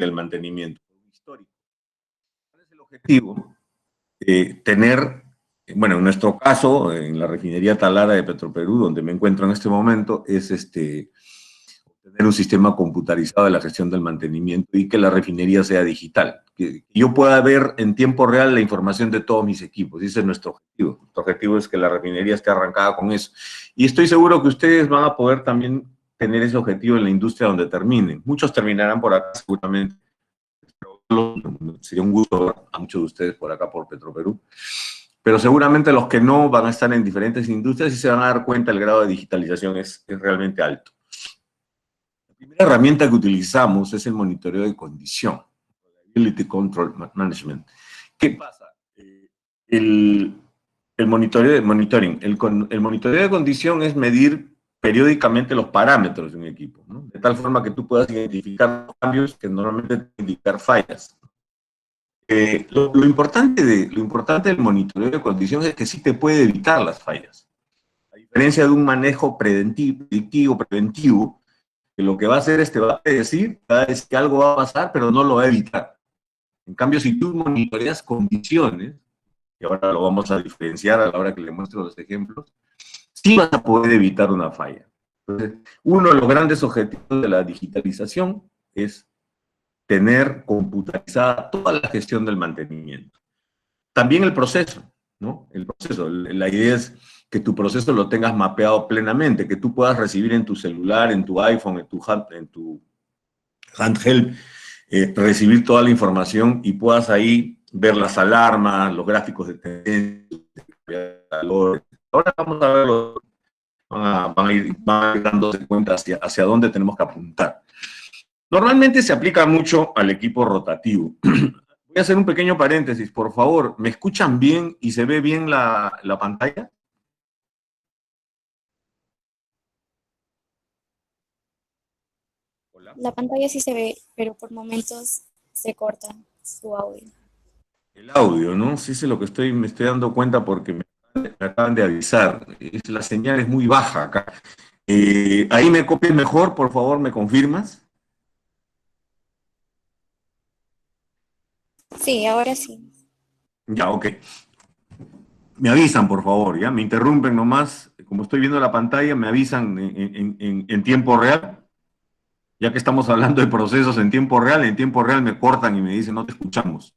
del mantenimiento histórico. ¿Cuál es el objetivo? Tener, bueno, en nuestro caso, en la refinería Talara de Petroperú, donde me encuentro en este momento, es tener un sistema computarizado de la gestión del mantenimiento y que la refinería sea digital. Que yo pueda ver en tiempo real la información de todos mis equipos. Ese es nuestro objetivo. Nuestro objetivo es que la refinería esté arrancada con eso. Y estoy seguro que ustedes van a poder también tener ese objetivo en la industria donde terminen. Muchos terminarán por acá seguramente. Sería un gusto ver a muchos de ustedes por acá, por Petroperú. Pero seguramente los que no van a estar en diferentes industrias y se van a dar cuenta el grado de digitalización es realmente alto. La primera herramienta que utilizamos es el monitoreo de condición, Reliability Control Management. ¿Qué pasa? El monitoreo de condición es medir periódicamente los parámetros de un equipo, ¿no? De tal forma que tú puedas identificar los cambios que normalmente te indicar fallas. Lo importante del monitoreo de condición es que sí te puede evitar las fallas. A diferencia de un manejo predictivo, preventivo, que lo que va a hacer es te va a decir que algo va a pasar, pero no lo va a evitar. En cambio, si tú monitoreas condiciones, y ahora lo vamos a diferenciar a la hora que le muestro los ejemplos, sí vas a poder evitar una falla. Entonces, uno de los grandes objetivos de la digitalización es tener computarizada toda la gestión del mantenimiento. También el proceso, ¿no? El proceso, la idea es que tu proceso lo tengas mapeado plenamente, que tú puedas recibir en tu celular, en tu iPhone, en tu handheld, recibir toda la información y puedas ahí ver las alarmas, los gráficos de tendencia, calor. Ahora vamos a verlo, van a ir dándose cuenta hacia dónde tenemos que apuntar. Normalmente se aplica mucho al equipo rotativo. Voy a hacer un pequeño paréntesis, por favor. ¿Me escuchan bien y se ve bien la pantalla? Hola. La pantalla sí se ve, pero por momentos se corta su audio. El audio, ¿no? Sí, es lo que me estoy dando cuenta porque me acaban de avisar. La señal es muy baja acá. Ahí me copias mejor, por favor, ¿me confirmas? Sí, ahora sí. Ya, ok. Me avisan, por favor, ¿ya? Me interrumpen nomás. Como estoy viendo la pantalla, me avisan en tiempo real. Ya que estamos hablando de procesos en tiempo real me cortan y me dicen, no te escuchamos.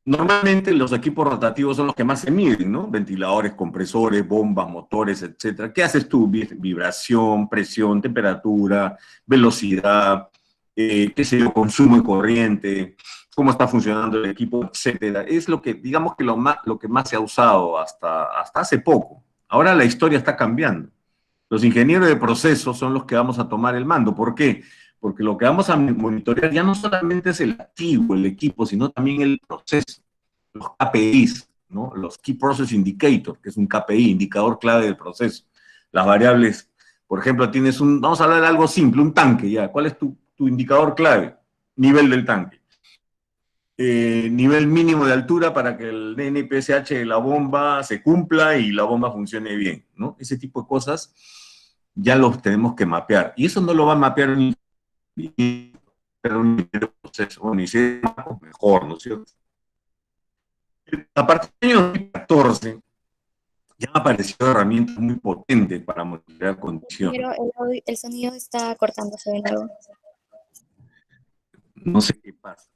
Normalmente los equipos rotativos son los que más se miden, ¿no? Ventiladores, compresores, bombas, motores, etcétera. ¿Qué haces tú? Vibración, presión, temperatura, velocidad, qué sé yo, consumo de corriente, cómo está funcionando el equipo, etcétera. Es lo que, digamos que lo que más se ha usado hasta hace poco. Ahora la historia está cambiando. Los ingenieros de procesos son los que vamos a tomar el mando. ¿Por qué? Porque lo que vamos a monitorear ya no solamente es el activo, el equipo, sino también el proceso, los KPIs, ¿no? Los Key Process Indicator, que es un KPI, indicador clave del proceso. Las variables, por ejemplo, vamos a hablar de algo simple, un tanque, ya. ¿Cuál es tu indicador clave? Nivel del tanque. Nivel mínimo de altura para que el NPSH de la bomba se cumpla y la bomba funcione bien, ¿no? Ese tipo de cosas ya los tenemos que mapear. Y eso no lo va a mapear un proceso. Bueno, y si es mejor, ¿no es cierto? A partir del año 2014 ya han aparecido herramientas muy potentes para monitorear condiciones. Pero el sonido está cortándose de nuevo. No sé qué pasa.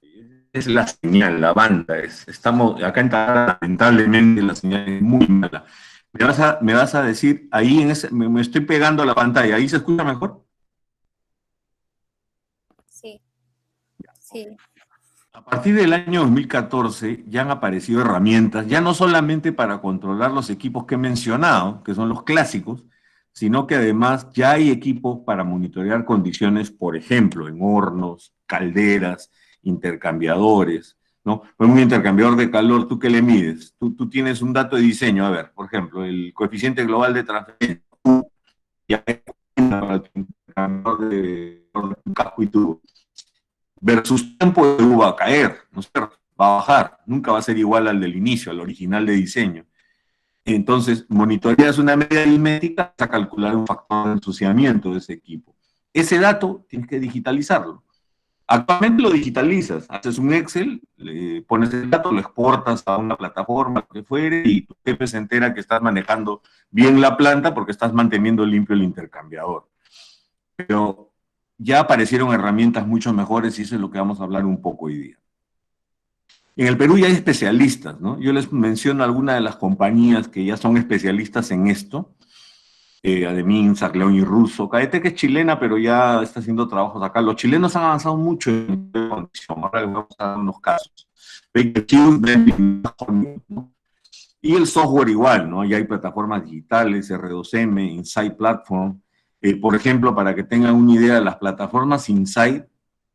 Es la señal, la banda. Estamos acá en Tarara, lamentablemente la señal es muy mala. Me vas a decir, ahí me estoy pegando a la pantalla, ¿ahí se escucha mejor? Sí. Sí. A partir del año 2014 ya han aparecido herramientas, ya no solamente para controlar los equipos que he mencionado, que son los clásicos, sino que además ya hay equipos para monitorear condiciones, por ejemplo, en hornos, calderas, intercambiadores, ¿no? En un intercambiador de calor, ¿tú qué le mides? Tú tienes un dato de diseño, a ver, por ejemplo, el coeficiente global de transferencia, ya hay un intercambiador de casco y tubo, versus tiempo de va a caer, ¿no es cierto? Va a bajar, nunca va a ser igual al del inicio, al original de diseño. Entonces, monitoreas una media aritmética para calcular un factor de ensuciamiento de ese equipo. Ese dato tienes que digitalizarlo. Actualmente lo digitalizas, haces un Excel, le pones el dato, lo exportas a una plataforma, lo que fuere, y tu jefe se entera que estás manejando bien la planta porque estás manteniendo limpio el intercambiador. Pero ya aparecieron herramientas mucho mejores y eso es lo que vamos a hablar un poco hoy día. En el Perú ya hay especialistas, ¿no? Yo les menciono algunas de las compañías que ya son especialistas en esto. Ademín, Sarleón y Russo. Caete, que es chilena, pero ya está haciendo trabajos acá. Los chilenos han avanzado mucho en condición. Ahora les vamos a dar unos casos. Baker Hughes, ¿no? Y el software igual, ¿no? Ya hay plataformas digitales, R2M, Insight Platform. Por ejemplo, para que tengan una idea, las plataformas Insight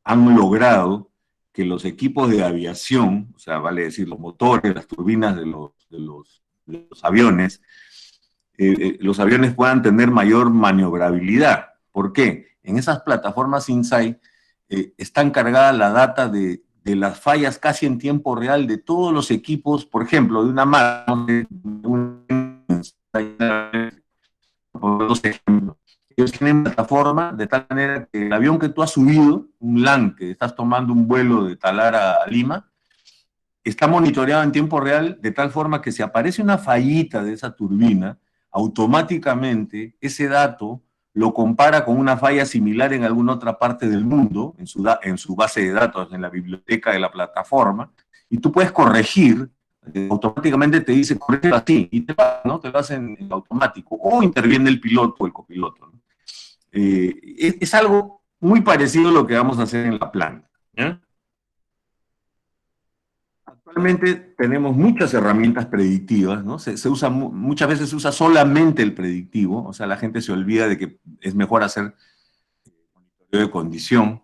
han logrado que los equipos de aviación, o sea, vale decir, los motores, las turbinas de los aviones, los aviones puedan tener mayor maniobrabilidad. ¿Por qué? En esas plataformas Insight están cargadas la data de las fallas casi en tiempo real de todos los equipos, por ejemplo, de una mano, de dos ejemplos. Ellos tienen plataforma de tal manera que el avión que tú has subido, un LAN, que estás tomando un vuelo de Talara a Lima, está monitoreado en tiempo real de tal forma que si aparece una fallita de esa turbina, automáticamente ese dato lo compara con una falla similar en alguna otra parte del mundo, en su base de datos, en la biblioteca de la plataforma, y tú puedes corregir, automáticamente te dice, corrígelo así, y te ¿no? Te lo hace en automático, o interviene el piloto o el copiloto, ¿no? Es algo muy parecido a lo que vamos a hacer en la planta, ¿ya? Actualmente tenemos muchas herramientas predictivas, ¿no? Se usa, muchas veces se usa solamente el predictivo, o sea, la gente se olvida de que es mejor hacer monitoreo de condición.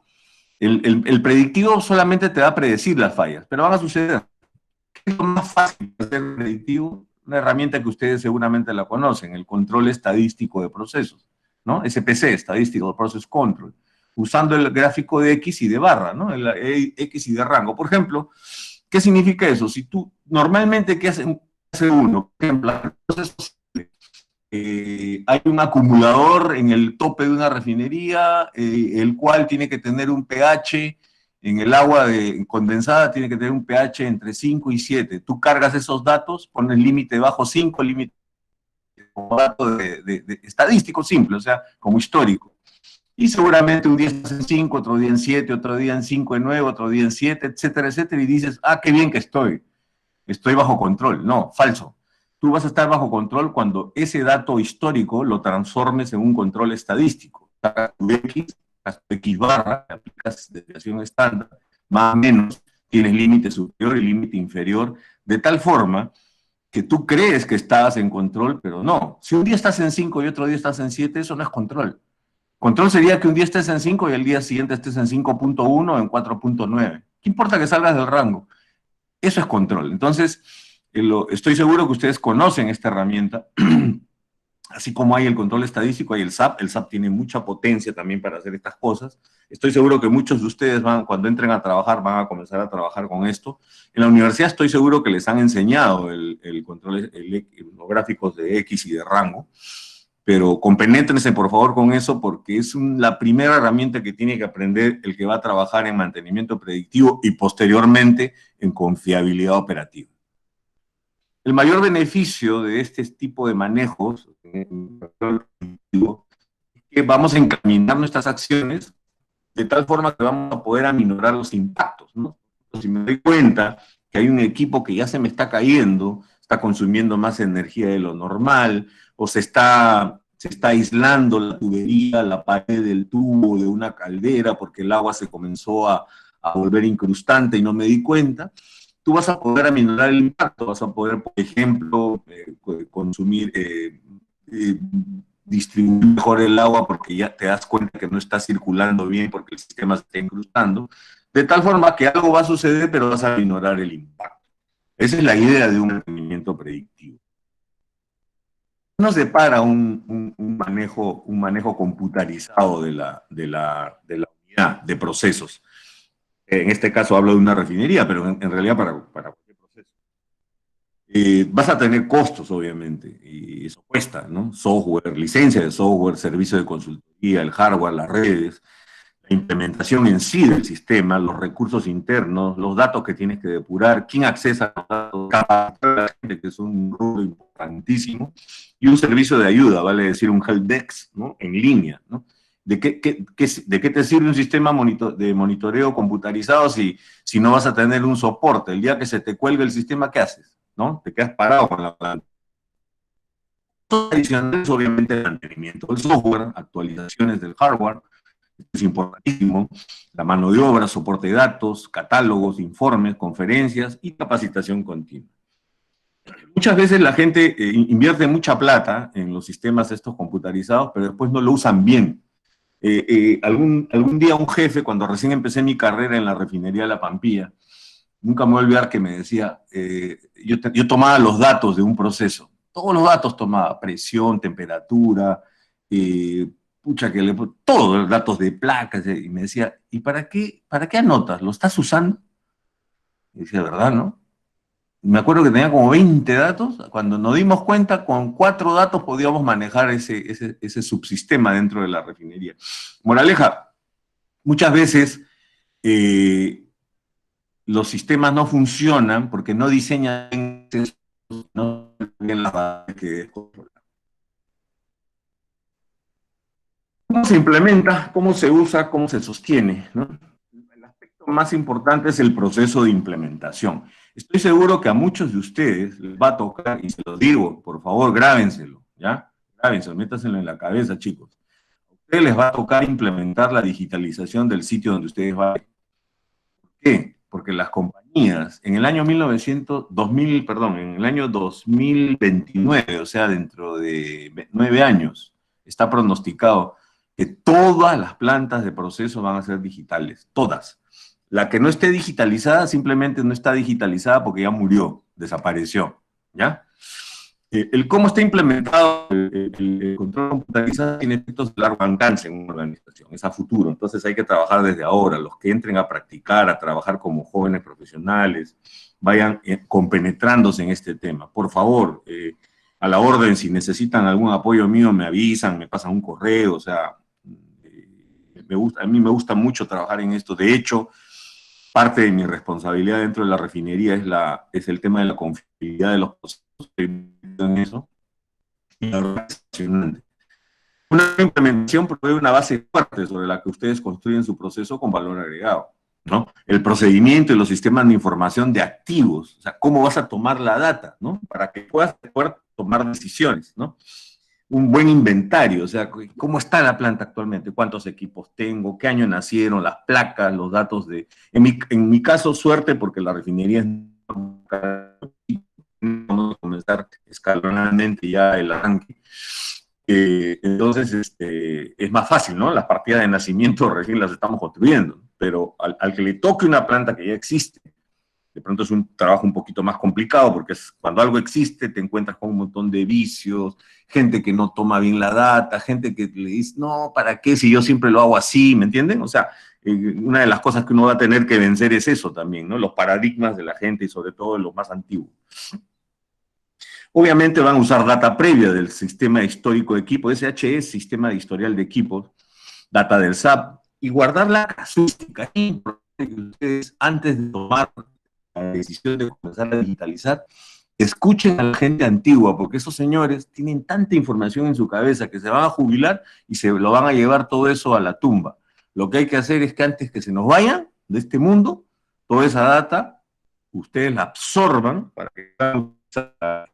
El predictivo solamente te va a predecir las fallas, pero van a suceder. ¿Qué es lo más fácil de hacer predictivo? Una herramienta que ustedes seguramente la conocen, el control estadístico de procesos, ¿no? SPC, Statistical Process Control, usando el gráfico de X y de barra, ¿no? El X y de rango. Por ejemplo, ¿qué significa eso? Si tú, normalmente, ¿qué hace uno? Por ejemplo, hay un acumulador en el tope de una refinería, el cual tiene que tener un pH, en el agua condensada tiene que tener un pH entre 5 y 7. Tú cargas esos datos, pones límite bajo 5, límite como dato estadístico simple, o sea, como histórico. Y seguramente un día estás en 5, otro día en 7, otro día en 5 de nuevo, otro día en 7, etcétera, etcétera, y dices, ah, qué bien que estoy bajo control. No, falso. Tú vas a estar bajo control cuando ese dato histórico lo transformes en un control estadístico. Sacas tu X barra, aplicas desviación estándar, más o menos, tienes límite superior y límite inferior, de tal forma que tú crees que estás en control, pero no. Si un día estás en 5 y otro día estás en 7, eso no es control. Control sería que un día estés en 5 y el día siguiente estés en 5.1 o en 4.9. ¿Qué importa que salgas del rango? Eso es control. Entonces, estoy seguro que ustedes conocen esta herramienta. Así como hay el control estadístico, hay el SAP. El SAP tiene mucha potencia también para hacer estas cosas. Estoy seguro que muchos de ustedes cuando entren a trabajar, van a comenzar a trabajar con esto. En la universidad estoy seguro que les han enseñado el control, los gráficos de X y de rango, pero compenéntrense por favor con eso porque es la primera herramienta que tiene que aprender el que va a trabajar en mantenimiento predictivo y posteriormente en confiabilidad operativa. El mayor beneficio de este tipo de manejos es que vamos a encaminar nuestras acciones de tal forma que vamos a poder aminorar los impactos, ¿no? Si me doy cuenta que hay un equipo que ya se me está cayendo, está consumiendo más energía de lo normal, o se está aislando la tubería, la pared del tubo de una caldera porque el agua se comenzó a volver incrustante y no me di cuenta, tú vas a poder aminorar el impacto, vas a poder, por ejemplo, consumir, distribuir mejor el agua porque ya te das cuenta que no está circulando bien porque el sistema se está incrustando, de tal forma que algo va a suceder, pero vas a aminorar el impacto. Esa es la idea de un mantenimiento predictivo. Nos depara un manejo computarizado de la unidad de procesos. En este caso hablo de una refinería, pero en realidad para cualquier proceso. Vas a tener costos, obviamente, y eso cuesta, ¿no? Software, licencia de software, servicio de consultoría, el hardware, las redes, la implementación en sí del sistema, los recursos internos, los datos que tienes que depurar, quién accesa a los datos, capacitar a la gente, que es un rubro importantísimo, y un servicio de ayuda, vale decir, un help desk, ¿no? En línea, ¿no? ¿De qué te sirve un sistema de monitoreo computarizado si no vas a tener un soporte? El día que se te cuelgue el sistema, ¿qué haces? ¿No? Te quedas parado con la planta. Adicional es obviamente el mantenimiento del software, actualizaciones del hardware, es importantísimo, la mano de obra, soporte de datos, catálogos, informes, conferencias y capacitación continua. Muchas veces la gente invierte mucha plata en los sistemas estos computarizados, pero después no lo usan bien. Algún día un jefe, cuando recién empecé mi carrera en la refinería de La Pampilla, nunca me voy a olvidar que me decía, yo tomaba los datos de un proceso, todos los datos tomaba, presión, temperatura, todos los datos de placas, y me decía, ¿y para qué anotas? ¿Lo estás usando? Y decía, ¿verdad, no? Me acuerdo que tenía como 20 datos, cuando nos dimos cuenta, con 4 datos podíamos manejar ese subsistema dentro de la refinería. Moraleja, muchas veces los sistemas no funcionan porque no diseñan no bien las bases que controlan. ¿Cómo se implementa? ¿Cómo se usa? ¿Cómo se sostiene? ¿No? El aspecto más importante es el proceso de implementación. Estoy seguro que a muchos de ustedes les va a tocar, y se los digo, por favor, grábenselo, ¿ya? Grábenselo, métaselo en la cabeza, chicos. A ustedes les va a tocar implementar la digitalización del sitio donde ustedes van. ¿Por qué? Porque las compañías en el año 2029, o sea, dentro de 9 años, está pronosticado que todas las plantas de proceso van a ser digitales, todas. La que no esté digitalizada simplemente no está digitalizada porque ya murió, desapareció, ¿ya? El cómo está implementado el control computarizado tiene efectos de largo alcance en una organización, es a futuro, entonces hay que trabajar desde ahora. Los que entren a practicar, a trabajar como jóvenes profesionales, vayan compenetrándose en este tema. Por favor, a la orden, si necesitan algún apoyo mío, me avisan, me pasan un correo, o sea, a mí me gusta mucho trabajar en esto. De hecho, parte de mi responsabilidad dentro de la refinería es el tema de la confiabilidad de los procesos en eso. Y la verdad es impresionante. Una implementación provee una base fuerte sobre la que ustedes construyen su proceso con valor agregado, ¿no? El procedimiento y los sistemas de información de activos, o sea, cómo vas a tomar la data, ¿no? Para que puedas tomar decisiones, ¿no? Un buen inventario, o sea, cómo está la planta actualmente, cuántos equipos tengo, qué año nacieron, las placas, los datos de... En mi caso, suerte, porque la refinería es... Vamos a comenzar escalonadamente ya el arranque. Entonces, es más fácil, ¿no? Las partidas de nacimiento recién las estamos construyendo, pero al que le toque una planta que ya existe, de pronto es un trabajo un poquito más complicado, porque cuando algo existe te encuentras con un montón de vicios, gente que no toma bien la data, gente que le dice, no, ¿para qué? Si yo siempre lo hago así, ¿me entienden? O sea, una de las cosas que uno va a tener que vencer es eso también, ¿no? Los paradigmas de la gente y sobre todo de los más antiguos. Obviamente van a usar data previa del sistema histórico de equipos, SHE, sistema de historial de equipos, data del SAP, y guardar la casuística. Es importante que ustedes, antes de tomar la decisión de comenzar a digitalizar, escuchen a la gente antigua, porque esos señores tienen tanta información en su cabeza que se van a jubilar y se lo van a llevar todo eso a la tumba. Lo que hay que hacer es que antes que se nos vayan de este mundo, toda esa data, ustedes la absorban para que puedan usar la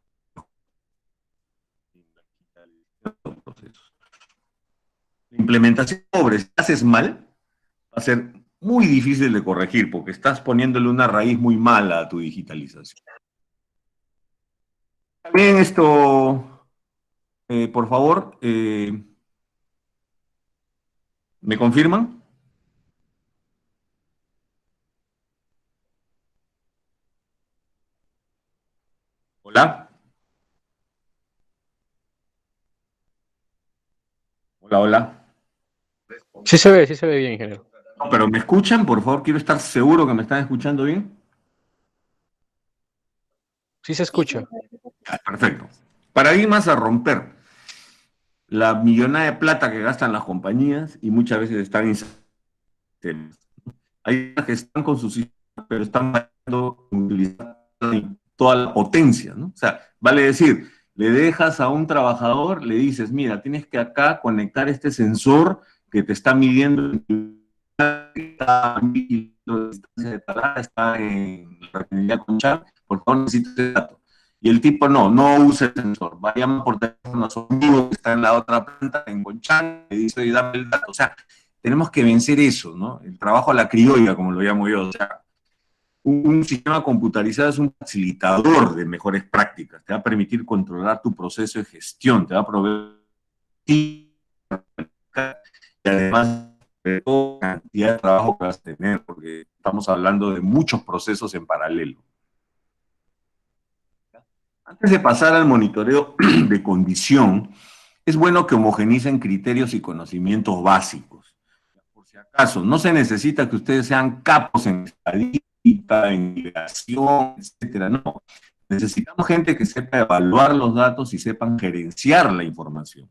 implementación pobre, si haces mal, va a ser muy difícil de corregir porque estás poniéndole una raíz muy mala a tu digitalización. También esto, por favor, ¿me confirman? Hola, hola, hola. Sí se ve bien, ingeniero. No, pero ¿me escuchan? Por favor, quiero estar seguro que me están escuchando bien. Sí se escucha. Perfecto. Paradigmas a romper. La millonada de plata que gastan las compañías y muchas veces están sistemas. Hay unas que están con sus sistemas, pero están utilizando toda la potencia, ¿no? O sea, vale decir, le dejas a un trabajador, le dices, mira, tienes que acá conectar este sensor que te está midiendo está a 1000 kilómetros de distancia de Talata, está en la refinería Conchal, por favor necesito ese dato. Y el tipo no usa el sensor, va a llamar por teléfono a su amigo que está en la otra planta, en Conchal, le dice, oye, dame el dato. O sea, tenemos que vencer eso, ¿no? El trabajo a la criolla, como lo llamo yo. O sea, un sistema computarizado es un facilitador de mejores prácticas, te va a permitir controlar tu proceso de gestión, te va a proveer y además de toda la cantidad de trabajo que vas a tener, porque estamos hablando de muchos procesos en paralelo. Antes de pasar al monitoreo de condición, es bueno que homogenicen criterios y conocimientos básicos. Por si acaso, no se necesita que ustedes sean capos en estadística, en migración, etcétera, no. Necesitamos gente que sepa evaluar los datos y sepan gerenciar la información.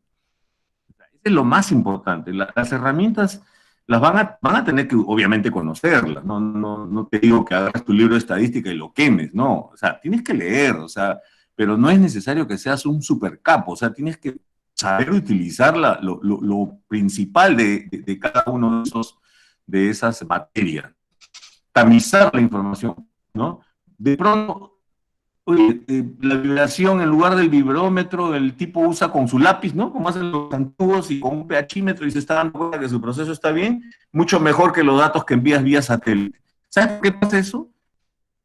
Eso es lo más importante. Las herramientas las van a tener que, obviamente, conocerlas. No te digo que hagas tu libro de estadística y lo quemes, no. O sea, tienes que leer, o sea, pero no es necesario que seas un super capo, o sea, tienes que saber utilizar lo principal de cada uno de esas materias. Tamizar la información, ¿no? De pronto, oye, la vibración en lugar del vibrómetro, el tipo usa con su lápiz, ¿no? Como hacen los antiguos y con un pHímetro y se está dando cuenta que su proceso está bien, mucho mejor que los datos que envías vía satélite. ¿Sabes por qué pasa eso?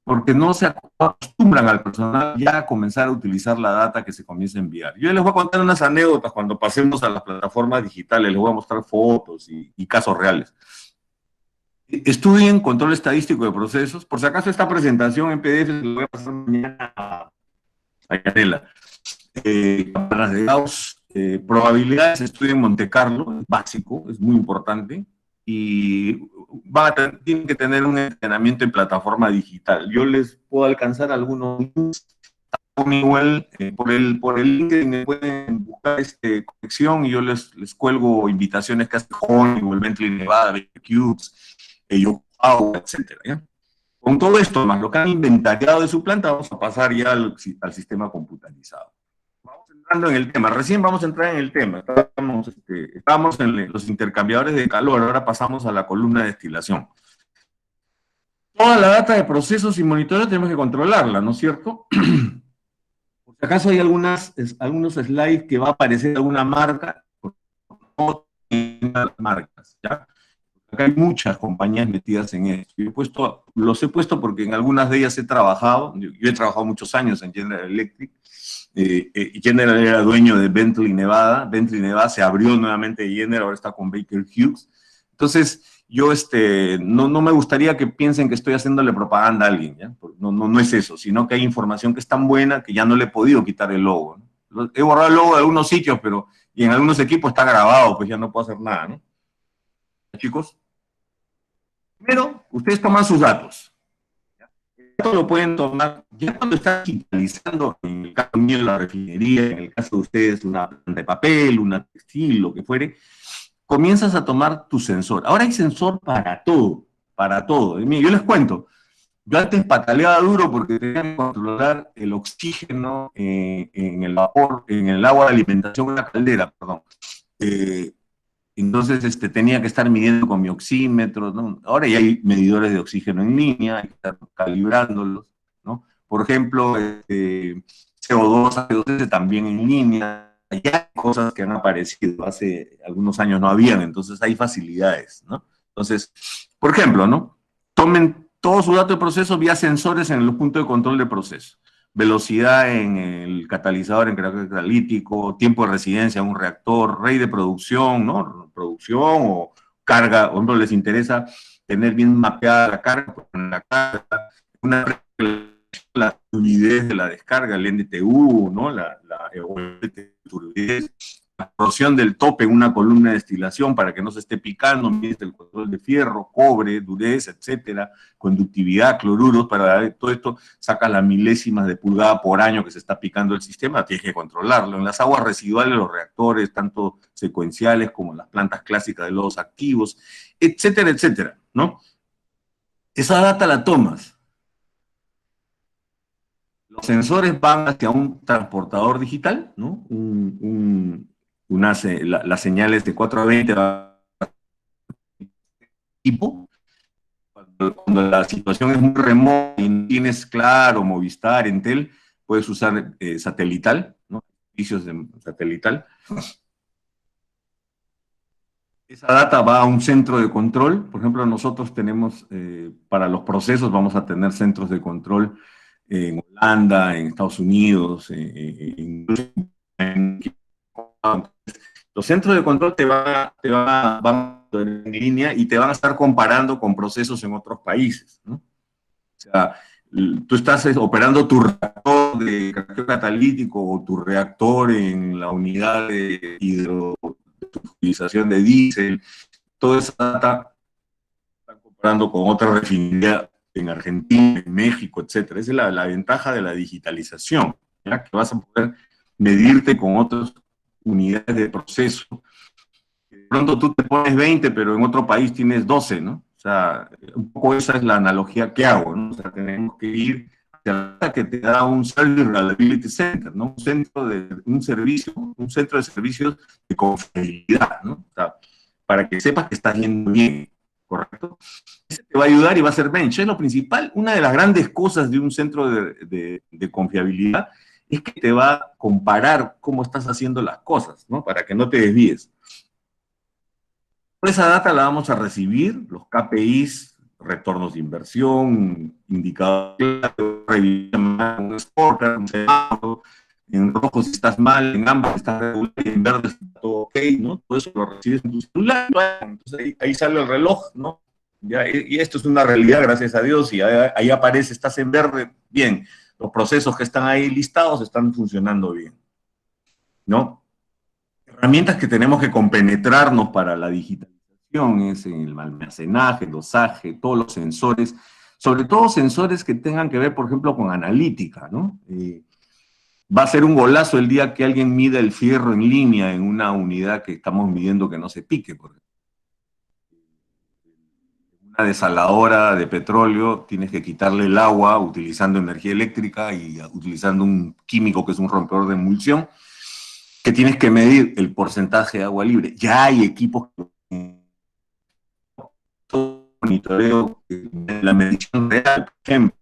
Porque no se acostumbran al personal ya a comenzar a utilizar la data que se comienza a enviar. Yo les voy a contar unas anécdotas cuando pasemos a las plataformas digitales, les voy a mostrar fotos y casos reales. Estudien control estadístico de procesos. Por si acaso esta presentación en PDF se la voy a pasar mañana a Yanela. Cámaras de Gauss, probabilidades, estudien Monte Carlo, es básico, es muy importante. Y tienen que tener un entrenamiento en plataforma digital. Yo les puedo alcanzar algunos links. Igual, por el link me pueden buscar conexión y yo les cuelgo invitaciones que hace Honeywell, Bentley Nevada, Cubes, Yokohama, etcétera, ¿ya? Con todo esto, más lo que han inventariado de su planta, vamos a pasar ya al sistema computarizado. Vamos entrando en el tema, recién vamos a entrar en el tema. Estamos en los intercambiadores de calor, ahora pasamos a la columna de destilación. Toda la data de procesos y monitoreo tenemos que controlarla, ¿no es cierto? Por si acaso hay algunos slides que va a aparecer alguna marca, no las marcas, ¿ya? Acá hay muchas compañías metidas en esto. Los he puesto porque en algunas de ellas he trabajado. Yo he trabajado muchos años en General Electric. General era dueño de Bentley Nevada. Bentley Nevada se abrió nuevamente de General, ahora está con Baker Hughes. Entonces, yo no me gustaría que piensen que estoy haciéndole propaganda a alguien, ¿ya? No es eso, sino que hay información que es tan buena que ya no le he podido quitar el logo, ¿no? He borrado el logo de algunos sitios, y en algunos equipos está grabado, pues ya no puedo hacer nada, ¿no? Chicos, primero, ustedes toman sus datos. Esto lo pueden tomar ya cuando están digitalizando, en el caso mío la refinería, en el caso de ustedes una planta de papel, una textil, lo que fuere, comienzas a tomar tu sensor. Ahora hay sensor para todo, para todo. Mira, yo les cuento, yo antes pataleaba duro porque tenía que controlar el oxígeno en el vapor, en el agua de alimentación de la caldera, perdón. Entonces tenía que estar midiendo con mi oxímetro, ¿no? Ahora ya hay medidores de oxígeno en línea, hay que estar calibrándolos, ¿no? Por ejemplo, CO2, CO2 también en línea. Ya hay cosas que han aparecido, hace algunos años no habían, entonces hay facilidades, ¿no? Entonces, por ejemplo, ¿no? Tomen todo su dato de proceso vía sensores en los puntos de control de proceso. Velocidad en el catalizador, en reactor catalítico, tiempo de residencia en un reactor, rey de producción, ¿no? Producción o carga, por ejemplo, les interesa tener bien mapeada la carga, la fluidez de la descarga, el NTU, ¿no? La turbidez, la corrosión del tope en una columna de destilación para que no se esté picando, mides el control de fierro, cobre, dureza, etcétera, conductividad, cloruros, para todo esto sacas las milésimas de pulgada por año que se está picando el sistema, tienes que controlarlo. En las aguas residuales, los reactores, tanto secuenciales como las plantas clásicas de lodos activos, etcétera, etcétera, ¿no? Esa data la tomas. Los sensores van hacia un transportador digital, ¿no? Las señales de 4 a 20 van a equipo. Cuando la situación es muy remota y no tienes Claro, Movistar, Entel, puedes usar satelital, ¿no? Servicios de satelital. Esa data va a un centro de control. Por ejemplo, nosotros tenemos, para los procesos, vamos a tener centros de control en Holanda, en Estados Unidos, los centros de control van en línea y te van a estar comparando con procesos en otros países, ¿no? O sea, tú estás operando tu reactor de craqueo catalítico o tu reactor en la unidad de utilización de diésel, toda esa data están comparando con otra refinería en Argentina, en México, etcétera. Esa es la ventaja de la digitalización, ¿ya? Que vas a poder medirte con otras unidades de proceso. De pronto tú te pones 20, pero en otro país tienes 12, ¿no? O sea, un poco esa es la analogía que hago, ¿no? O sea, tenemos que ir hacia la que te da un Service Reliability Center, ¿no? Un centro de servicios de confiabilidad, ¿no? O sea, para que sepas que estás yendo bien, ¿correcto? Ese te va a ayudar y va a ser bench. Es lo principal. Una de las grandes cosas de un centro de confiabilidad es que te va a comparar cómo estás haciendo las cosas, ¿no? Para que no te desvíes. Esa data la vamos a recibir, los KPIs, retornos de inversión, indicadores, un scorecard, un semáforo, en rojo si estás mal, en ámbar si estás regular, en verde si está todo ok, ¿no? Todo eso lo recibes en tu celular, entonces ahí sale el reloj, ¿no? Ya, y esto es una realidad, gracias a Dios, y ahí aparece, estás en verde, bien, los procesos que están ahí listados están funcionando bien, ¿no? Herramientas que tenemos que compenetrarnos para la digitalización es el almacenaje, el dosaje, todos los sensores, sobre todo sensores que tengan que ver, por ejemplo, con analítica, ¿no? Va a ser un golazo el día que alguien mida el fierro en línea en una unidad que estamos midiendo que no se pique, por ejemplo. Una desaladora de petróleo, tienes que quitarle el agua utilizando energía eléctrica y utilizando un químico que es un rompedor de emulsión, que tienes que medir el porcentaje de agua libre. Ya hay equipos que monitoreo la medición real, por ejemplo.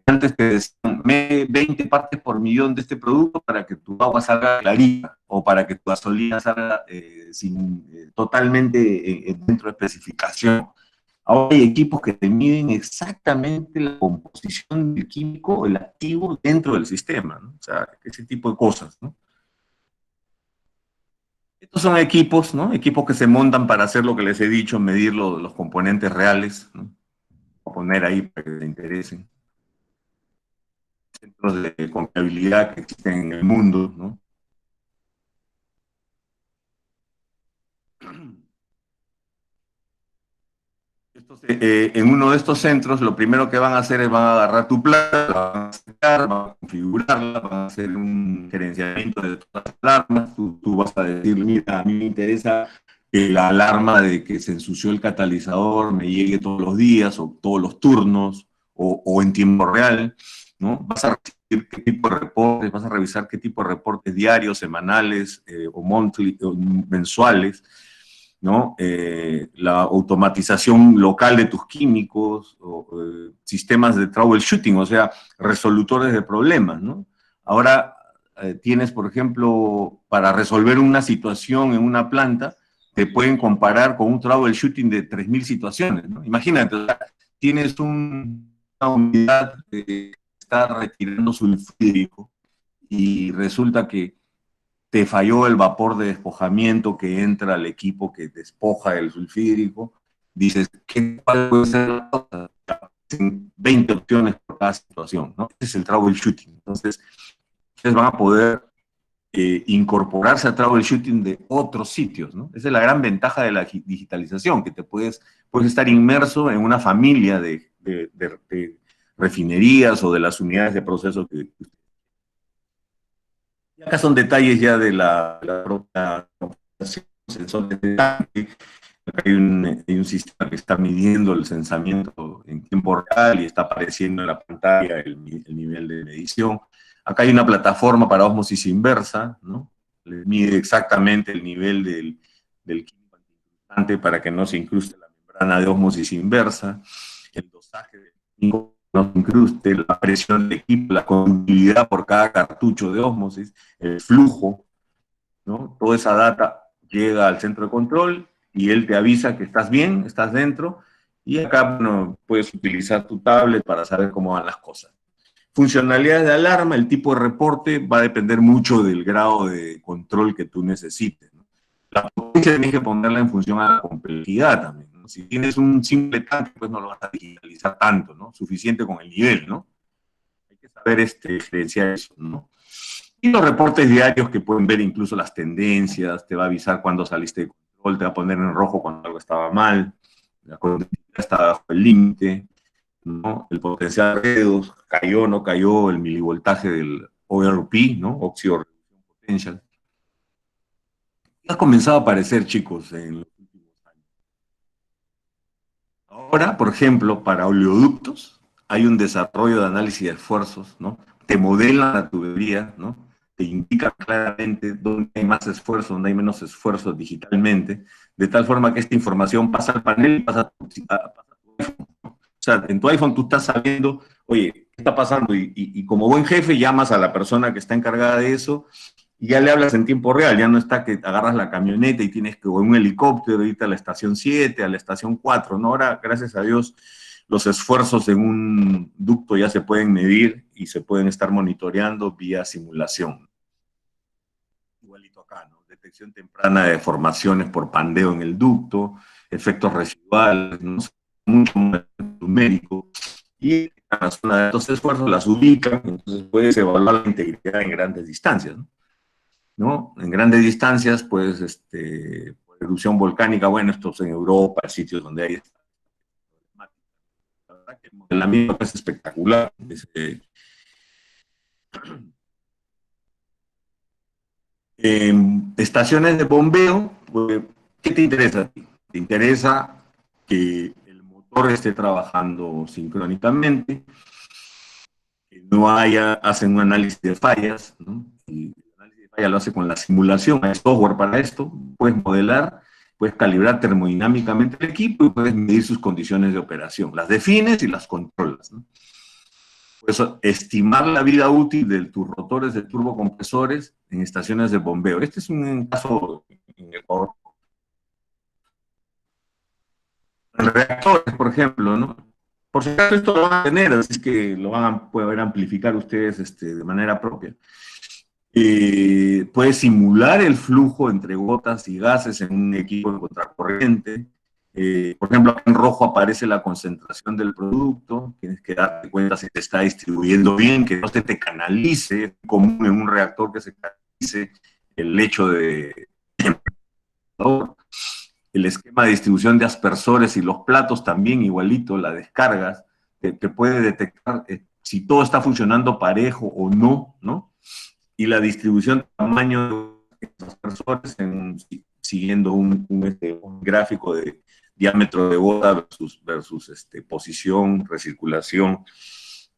Antes te decían, 20 partes por millón de este producto para que tu agua salga clarita o para que tu gasolina salga totalmente dentro de especificación. Ahora hay equipos que te miden exactamente la composición del químico, el activo dentro del sistema, ¿no? O sea, ese tipo de cosas, ¿no? Estos son equipos, ¿no? Equipos que se montan para hacer lo que les he dicho, medir los componentes reales, ¿no? Voy a poner ahí para que te interesen. Centros de confiabilidad que existen en el mundo, ¿no? En uno de estos centros, lo primero que van a hacer es van a agarrar tu planta, la van a sacar, van a configurarla, van a hacer un gerenciamiento de todas las alarmas, tú vas a decir, mira, a mí me interesa que la alarma de que se ensució el catalizador me llegue todos los días o todos los turnos o en tiempo real, ¿no? Vas a recibir qué tipo de reportes, vas a revisar qué tipo de reportes diarios, semanales o mensuales, ¿no? La automatización local de tus químicos, sistemas de troubleshooting, o sea, resolutores de problemas, ¿no? Ahora tienes, por ejemplo, para resolver una situación en una planta, te pueden comparar con un troubleshooting de 3.000 situaciones, ¿no? Imagínate, o sea, tienes una unidad que está retirando sulfídrico y resulta que te falló el vapor de despojamiento que entra al equipo que despoja el sulfídrico, dices, ¿cuál puede ser la cosa? 20 opciones por cada situación, ¿no? Ese es el troubleshooting. Entonces, ustedes van a poder incorporarse a troubleshooting de otros sitios, ¿no? Esa es la gran ventaja de la digitalización, que puedes estar inmerso en una familia de refinerías o de las unidades de proceso que... Y acá son detalles ya de la propia sensores de tanque. Acá hay un sistema que está midiendo el censamiento en tiempo real y está apareciendo en la pantalla el nivel de medición. Acá hay una plataforma para ósmosis inversa, ¿no? Le mide exactamente el nivel del químico antiincrustante para que no se incruste la membrana de ósmosis inversa, el dosaje del químico no se incruste, la presión del equipo, la conductividad por cada cartucho de ósmosis, el flujo, ¿no? Toda esa data llega al centro de control y él te avisa que estás bien, estás dentro, y acá, bueno, puedes utilizar tu tablet para saber cómo van las cosas. Funcionalidades de alarma, el tipo de reporte va a depender mucho del grado de control que tú necesites, ¿no? La potencia tienes que ponerla en función a la complejidad también, ¿no? Si tienes un simple tanque, pues no lo vas a digitalizar tanto, ¿no? Suficiente con el nivel, ¿no? Hay que saber diferenciar eso, ¿no? Y los reportes diarios que pueden ver incluso las tendencias, te va a avisar cuando saliste de control, te va a poner en rojo cuando algo estaba mal, la conductividad está bajo el límite, ¿no? El potencial de redos, cayó o no cayó el milivoltaje del ORP, ¿no? Óxido Reduction Potential. Ha comenzado a aparecer, chicos, en los últimos años. Ahora, por ejemplo, para oleoductos, hay un desarrollo de análisis de esfuerzos, ¿no? Te modelan la tubería, ¿no? Te indica claramente dónde hay más esfuerzo, dónde hay menos esfuerzo digitalmente, de tal forma que esta información pasa al panel y pasa a tu iPhone. O sea, en tu iPhone tú estás sabiendo, oye, ¿qué está pasando? Y como buen jefe llamas a la persona que está encargada de eso y ya le hablas en tiempo real, ya no está que agarras la camioneta y tienes que, o un helicóptero, irte a la estación 7, a la estación 4, ¿no? Ahora, gracias a Dios, los esfuerzos en un ducto ya se pueden medir y se pueden estar monitoreando vía simulación. Igualito acá, ¿no? Detección temprana de deformaciones por pandeo en el ducto, efectos residuales, ¿no? Mucho más numérico. Y la zona de estos esfuerzos las ubican, entonces puedes evaluar la integridad en grandes distancias, ¿no? En grandes distancias, pues, por erupción volcánica, bueno, estos en Europa, sitios donde hay... La verdad que el modelamiento es espectacular. Estaciones de bombeo, pues, ¿qué te interesa a ti? ¿Te interesa que el motor esté trabajando sincrónicamente, que no hacen un análisis de fallas, ¿no? Y el análisis de fallas lo hace con la simulación, hay software para esto, puedes modelar, puedes calibrar termodinámicamente el equipo y puedes medir sus condiciones de operación, las defines y las controlas, ¿no? Por eso, estimar la vida útil de tus rotores de turbocompresores en estaciones de bombeo. Este es un caso en Ecuador. En reactores, por ejemplo, ¿no? Por si acaso esto lo van a tener, así que lo van a poder amplificar ustedes de manera propia. Puede simular el flujo entre gotas y gases en un equipo de contracorriente. Por ejemplo, acá en rojo aparece la concentración del producto, tienes que darte cuenta si te está distribuyendo bien, que no se te canalice, es común en un reactor que se canalice el hecho de... El esquema de distribución de aspersores y los platos también igualito, la descargas, te puede detectar si todo está funcionando parejo o no, ¿no? Y la distribución de tamaño de los aspersores siguiendo un gráfico de diámetro de gota versus posición, recirculación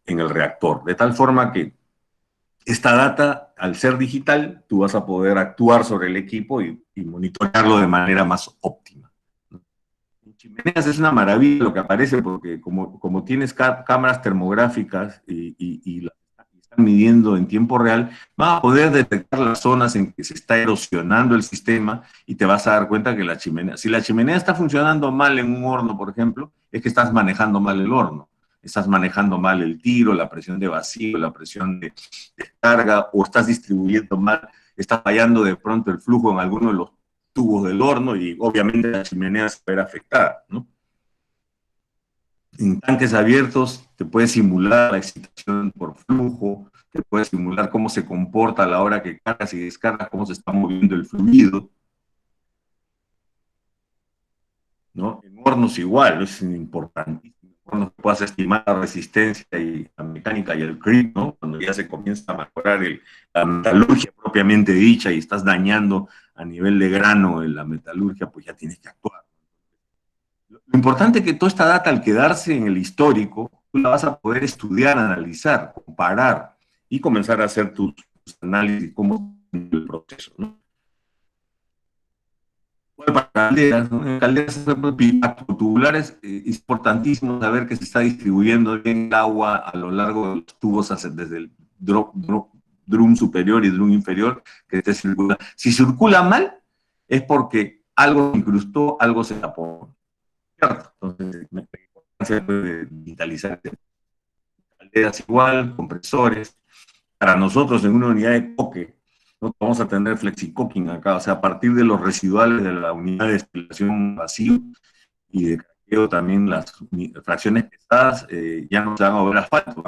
en el reactor. De tal forma que esta data, al ser digital, tú vas a poder actuar sobre el equipo y monitorearlo de manera más óptima. En chimeneas es una maravilla lo que aparece porque como tienes cámaras termográficas y están midiendo en tiempo real, vas a poder detectar las zonas en que se está erosionando el sistema y te vas a dar cuenta que la chimenea, si la chimenea está funcionando mal en un horno, por ejemplo, es que estás manejando mal el horno. Estás manejando mal el tiro, la presión de vacío, la presión de descarga, o estás distribuyendo mal, está fallando de pronto el flujo en alguno de los tubos del horno y obviamente la chimenea se verá afectada, ¿no? En tanques abiertos te puede simular la excitación por flujo, te puede simular cómo se comporta a la hora que cargas y descargas, cómo se está moviendo el fluido, ¿no? En hornos igual, es importantísimo. En hornos puedas estimar la resistencia y la mecánica y el creep, ¿no? Cuando ya se comienza a mejorar la metalurgia propiamente dicha y estás dañando a nivel de grano en la metalurgia, pues ya tienes que actuar. Lo importante es que toda esta data, al quedarse en el histórico, tú la vas a poder estudiar, analizar, comparar y comenzar a hacer tus análisis, cómo es el proceso, ¿no? Para calderas, ¿no? En calderas tubulares es importantísimo saber que se está distribuyendo bien el agua a lo largo de los tubos desde el drum superior y drum inferior que te circula. Si circula mal, es porque algo se incrustó, algo se tapó. ¿Cierto? Entonces, la importancia de digitalizar calderas igual, compresores. Para nosotros, en una unidad de coque, ¿no? Vamos a tener flexicocking acá, o sea, a partir de los residuales de la unidad de destilación vacío y de craqueo también las fracciones pesadas ya no se van a volver asfalto,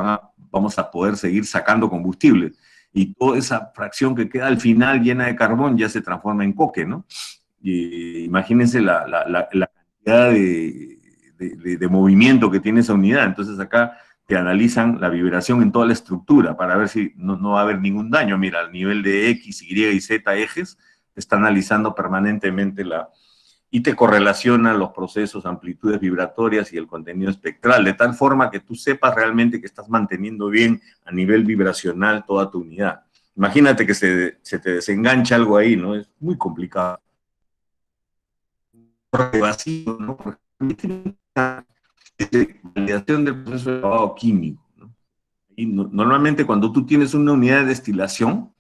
vamos a poder seguir sacando combustible. Y toda esa fracción que queda al final llena de carbón ya se transforma en coque, ¿no? Y imagínense la cantidad de movimiento que tiene esa unidad. Entonces acá te analizan la vibración en toda la estructura para ver si no va a haber ningún daño. Mira, al nivel de X, Y y Z ejes, te está analizando permanentemente y te correlaciona los procesos, amplitudes vibratorias y el contenido espectral, de tal forma que tú sepas realmente que estás manteniendo bien a nivel vibracional toda tu unidad. Imagínate que se te desengancha algo ahí, ¿no? Es muy complicado. Vacío, ¿no? Validación del proceso de lavado químico, ¿no? Y normalmente cuando tú tienes una unidad de destilación,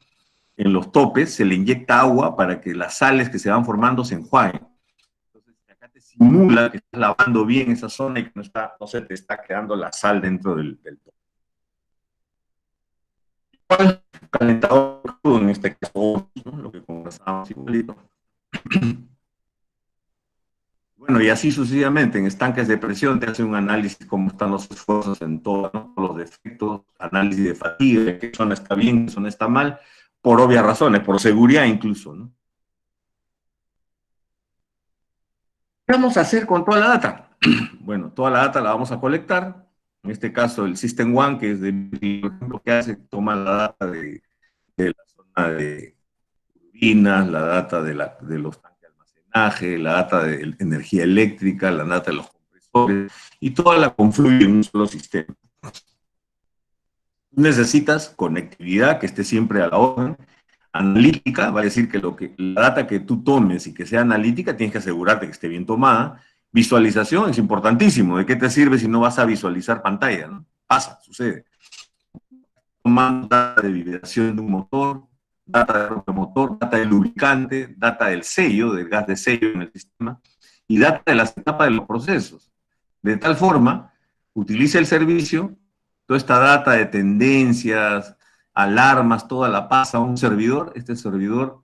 en los topes se le inyecta agua para que las sales que se van formando se enjuaguen. Entonces acá te simula que estás lavando bien esa zona y que no se te está quedando la sal dentro del tope. ¿Cuál es el calentador crudo en este caso? ¿No? Lo que conversábamos igualito. Bueno, y así sucesivamente, en estanques de presión te hace un análisis cómo están los esfuerzos en todos, ¿no? Los defectos, análisis de fatiga, qué zona está bien, qué zona está mal, por obvias razones, por seguridad incluso, ¿no? ¿Qué vamos a hacer con toda la data? Bueno, toda la data la vamos a colectar, en este caso el System One, que es lo que hace, toma la data de la zona de turbinas, la data de los tanques de almacenaje, la data de energía eléctrica, la data de los compresores, y toda la confluye en un solo sistema. Necesitas conectividad que esté siempre a la orden, analítica, va a decir que la data que tú tomes y que sea analítica, tienes que asegurarte que esté bien tomada. Visualización es importantísimo. ¿De qué te sirve si no vas a visualizar pantalla, ¿no? Pasa, sucede. Tomando data de vibración de un motor, data del propio motor, data del lubricante, data del sello, del gas de sello en el sistema, y data de las etapas de los procesos. De tal forma, utiliza el servicio, toda esta data de tendencias, alarmas, toda la pasa a un servidor, este servidor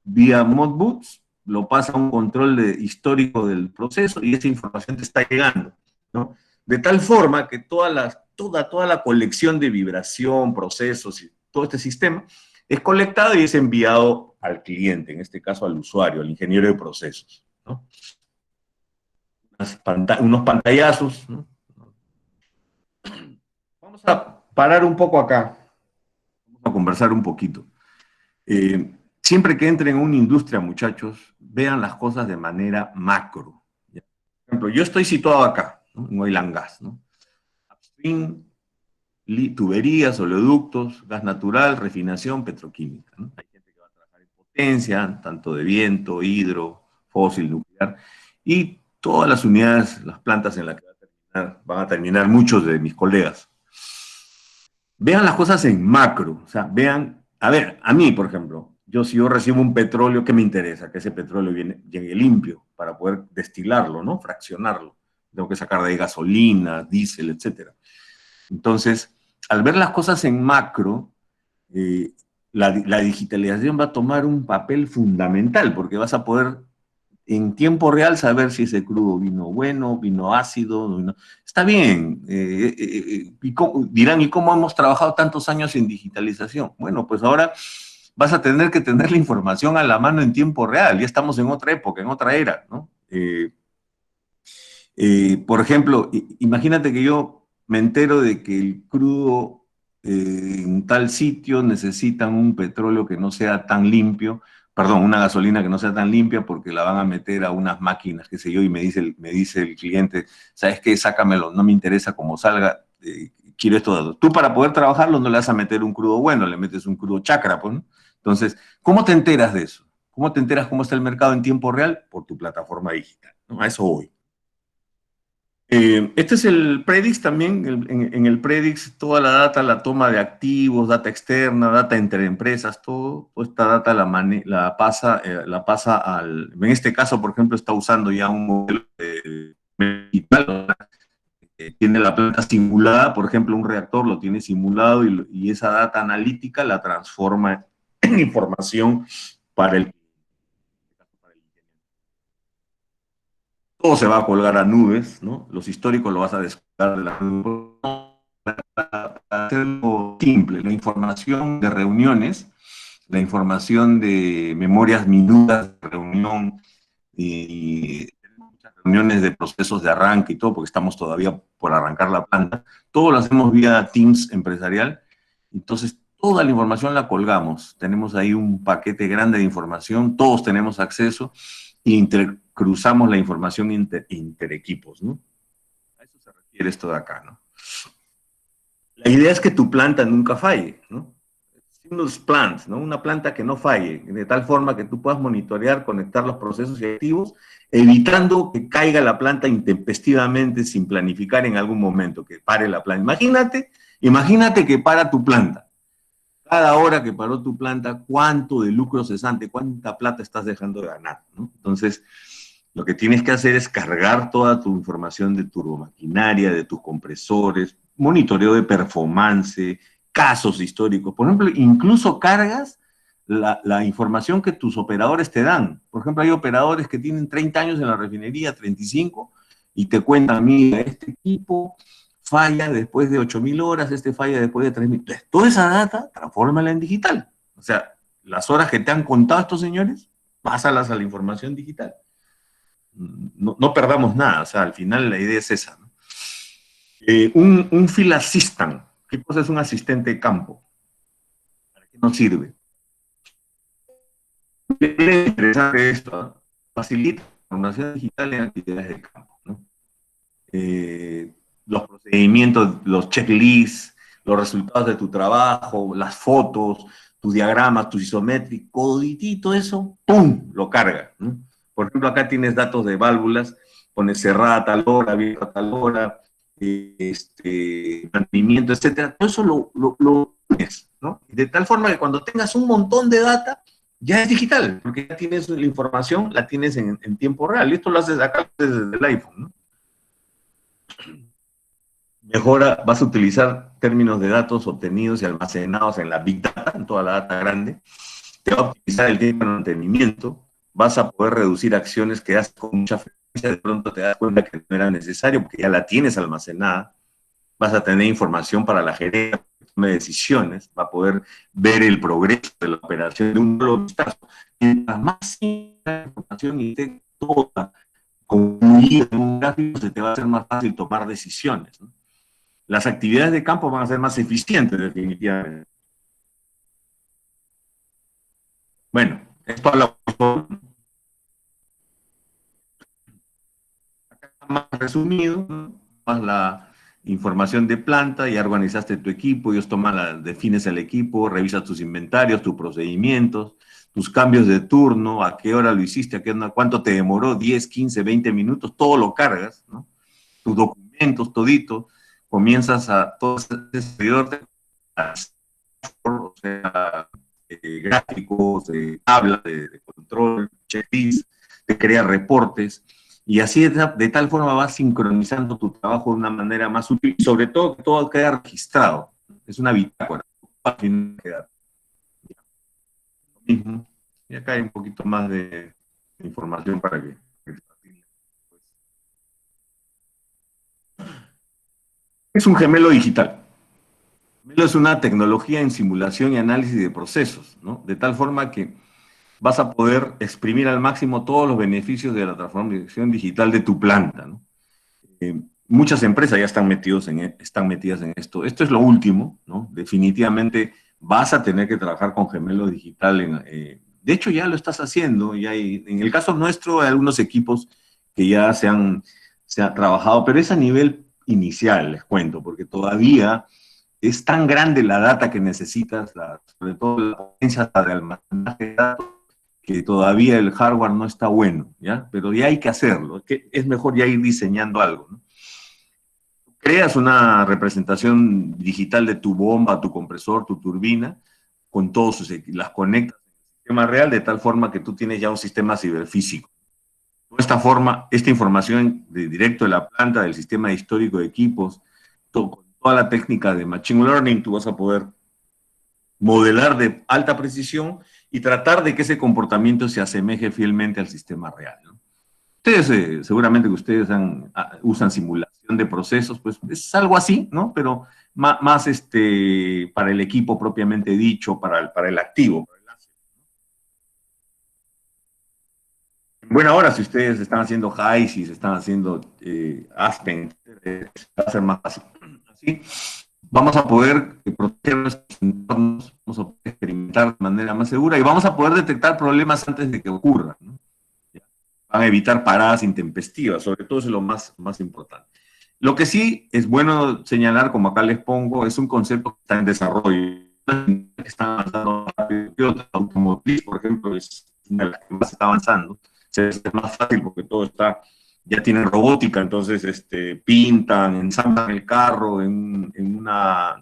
vía Modbus lo pasa a un control histórico del proceso y esa información te está llegando, ¿no? De tal forma que toda la colección de vibración, procesos y todo este sistema es colectado y es enviado al cliente, en este caso al usuario, al ingeniero de procesos, ¿no? Unos pantallazos, ¿no? Vamos a parar un poco acá, vamos a conversar un poquito. Siempre que entren en una industria, muchachos, vean las cosas de manera macro. ¿Ya? Por ejemplo, yo estoy situado acá, ¿no? En oil and gas, ¿no? Upstream, tuberías, oleoductos, gas natural, refinación, petroquímica, ¿no? Hay gente que va a trabajar en potencia, tanto de viento, hidro, fósil, nuclear, y todas las unidades, las plantas en las que van a terminar muchos de mis colegas. Vean las cosas en macro, o sea, vean, a ver, a mí, por ejemplo, si yo recibo un petróleo, ¿qué me interesa? Que ese petróleo llegue limpio para poder destilarlo, ¿no? Fraccionarlo. Tengo que sacar de ahí gasolina, diésel, etcétera. Entonces, al ver las cosas en macro, la digitalización va a tomar un papel fundamental porque vas a poder en tiempo real saber si ese crudo vino bueno, vino ácido, vino... Está bien. Dirán, ¿y cómo hemos trabajado tantos años en digitalización? Bueno, pues ahora vas a tener que tener la información a la mano en tiempo real. Ya estamos en otra época, en otra era, ¿no? Por ejemplo, imagínate que yo me entero de que el crudo en tal sitio necesitan un petróleo que no sea tan limpio, perdón, una gasolina que no sea tan limpia porque la van a meter a unas máquinas, qué sé yo, y me dice el cliente, ¿sabes qué? Sácamelo, no me interesa cómo salga, quiero estos datos. Tú para poder trabajarlo no le vas a meter un crudo bueno, le metes un crudo chacra, pues, ¿no? Entonces, ¿cómo te enteras de eso? ¿Cómo te enteras cómo está el mercado en tiempo real? Por tu plataforma digital, ¿no? A eso voy. Este es el Predix también. En el Predix toda la data, la toma de activos, data externa, data entre empresas, toda esta data la pasa al... En este caso, por ejemplo, está usando ya un modelo digital, tiene la planta simulada, por ejemplo, un reactor lo tiene simulado y esa data analítica la transforma en información para el... Todo se va a colgar a nubes, ¿no? Los históricos lo vas a descargar de la nube. Para hacerlo simple, la información de reuniones, la información de memorias minutas de reunión y muchas reuniones de procesos de arranque y todo, porque estamos todavía por arrancar la planta, todo lo hacemos vía Teams empresarial, entonces toda la información la colgamos, tenemos ahí un paquete grande de información, todos tenemos acceso e intercruzamos la información inter equipos, ¿no? A eso se refiere esto de acá, ¿no? La idea es que tu planta nunca falle, ¿no? Seamless plant, ¿no? Una planta que no falle, de tal forma que tú puedas monitorear, conectar los procesos y activos, evitando que caiga la planta intempestivamente sin planificar en algún momento, que pare la planta. Imagínate que para tu planta. Cada hora que paró tu planta, ¿cuánto de lucro cesante, cuánta plata estás dejando de ganar, ¿no? Entonces, lo que tienes que hacer es cargar toda tu información de turbomaquinaria, de tus compresores, monitoreo de performance, casos históricos. Por ejemplo, incluso cargas la información que tus operadores te dan. Por ejemplo, hay operadores que tienen 30 años en la refinería, 35, y te cuentan, mira, este equipo falla después de 8.000 horas, este falla después de 3.000. Entonces, toda esa data, transfórmala en digital. O sea, las horas que te han contado estos señores, pásalas a la información digital. No perdamos nada, o sea, al final la idea es esa, ¿no? Un field assistant, ¿qué cosa es un asistente de campo? ¿Para qué nos sirve? Es interesante esto, ¿no? Facilita la información digital en actividades de campo, ¿no? Los procedimientos, los checklists, los resultados de tu trabajo, las fotos, tus diagramas, tus isométricos, y todo eso, ¡pum!, lo carga, ¿no? Por ejemplo, acá tienes datos de válvulas, pones cerrada a tal hora, abierta a tal hora, mantenimiento, etcétera. Todo eso lo pones, ¿no? De tal forma que cuando tengas un montón de data, ya es digital, porque ya tienes la información, la tienes en tiempo real. Y esto lo haces acá desde el iPhone, ¿no? Mejora, vas a utilizar términos de datos obtenidos y almacenados en la Big Data, en toda la data grande. Te va a optimizar el tiempo de mantenimiento. Vas a poder reducir acciones que haces con mucha frecuencia. De pronto te das cuenta que no era necesario porque ya la tienes almacenada. Vas a tener información para la gerencia de decisiones. Va a poder ver el progreso de la operación de un solo vistazo. Mientras más información y esté toda concluida en un gráfico, se te va a hacer más fácil tomar decisiones, ¿no? Las actividades de campo van a ser más eficientes, definitivamente. Bueno, esto habla más resumido, ¿no? Más la información de planta, ya organizaste tu equipo, ellos defines el equipo, revisas tus inventarios, tus procedimientos, tus cambios de turno, a qué hora lo hiciste, cuánto te demoró, 10, 15, 20 minutos, todo lo cargas, ¿no? Tus documentos, todito, comienzas a todo ese servidor de o sea, gráficos, tablas de control, checklist, te crea reportes, y así de tal forma vas sincronizando tu trabajo de una manera más útil, y sobre todo que todo queda registrado. Es una bitácora. Y acá hay un poquito más de información para que... Es un gemelo digital. Gemelo es una tecnología en simulación y análisis de procesos, ¿no? De tal forma que vas a poder exprimir al máximo todos los beneficios de la transformación digital de tu planta, ¿no? Muchas empresas ya están metidas en esto. Esto es lo último, ¿no? Definitivamente vas a tener que trabajar con gemelo digital. De hecho, ya lo estás haciendo. En el caso nuestro, hay algunos equipos que ya se han trabajado, pero es a nivel inicial, les cuento, porque todavía es tan grande la data que necesitas, sobre todo la potencia de almacenaje de datos, que todavía el hardware no está bueno, ¿ya? Pero ya hay que hacerlo, que es mejor ya ir diseñando algo, ¿no? Creas una representación digital de tu bomba, tu compresor, tu turbina, con todos las conectas al sistema real, de tal forma que tú tienes ya un sistema ciberfísico. De esta forma, esta información directo de la planta, del sistema histórico de equipos, con toda la técnica de Machine Learning, tú vas a poder modelar de alta precisión y tratar de que ese comportamiento se asemeje fielmente al sistema real, ¿no? Ustedes, seguramente que ustedes usan simulación de procesos, pues es algo así, ¿no? Pero más para el equipo propiamente dicho, para el activo. En buena hora, si ustedes están haciendo HYSYS, están haciendo Aspen, va a ser más fácil. Así vamos a poder proteger nuestros entornos, vamos a poder experimentar de manera más segura y vamos a poder detectar problemas antes de que ocurran, ¿no? Van a evitar paradas intempestivas, sobre todo eso es lo más importante. Lo que sí es bueno señalar, como acá les pongo, es un concepto que está en desarrollo, que está avanzando rápido. La automotriz, por ejemplo, es una de las que más está avanzando. Es más fácil porque todo ya tienen robótica, entonces pintan, ensamblan el carro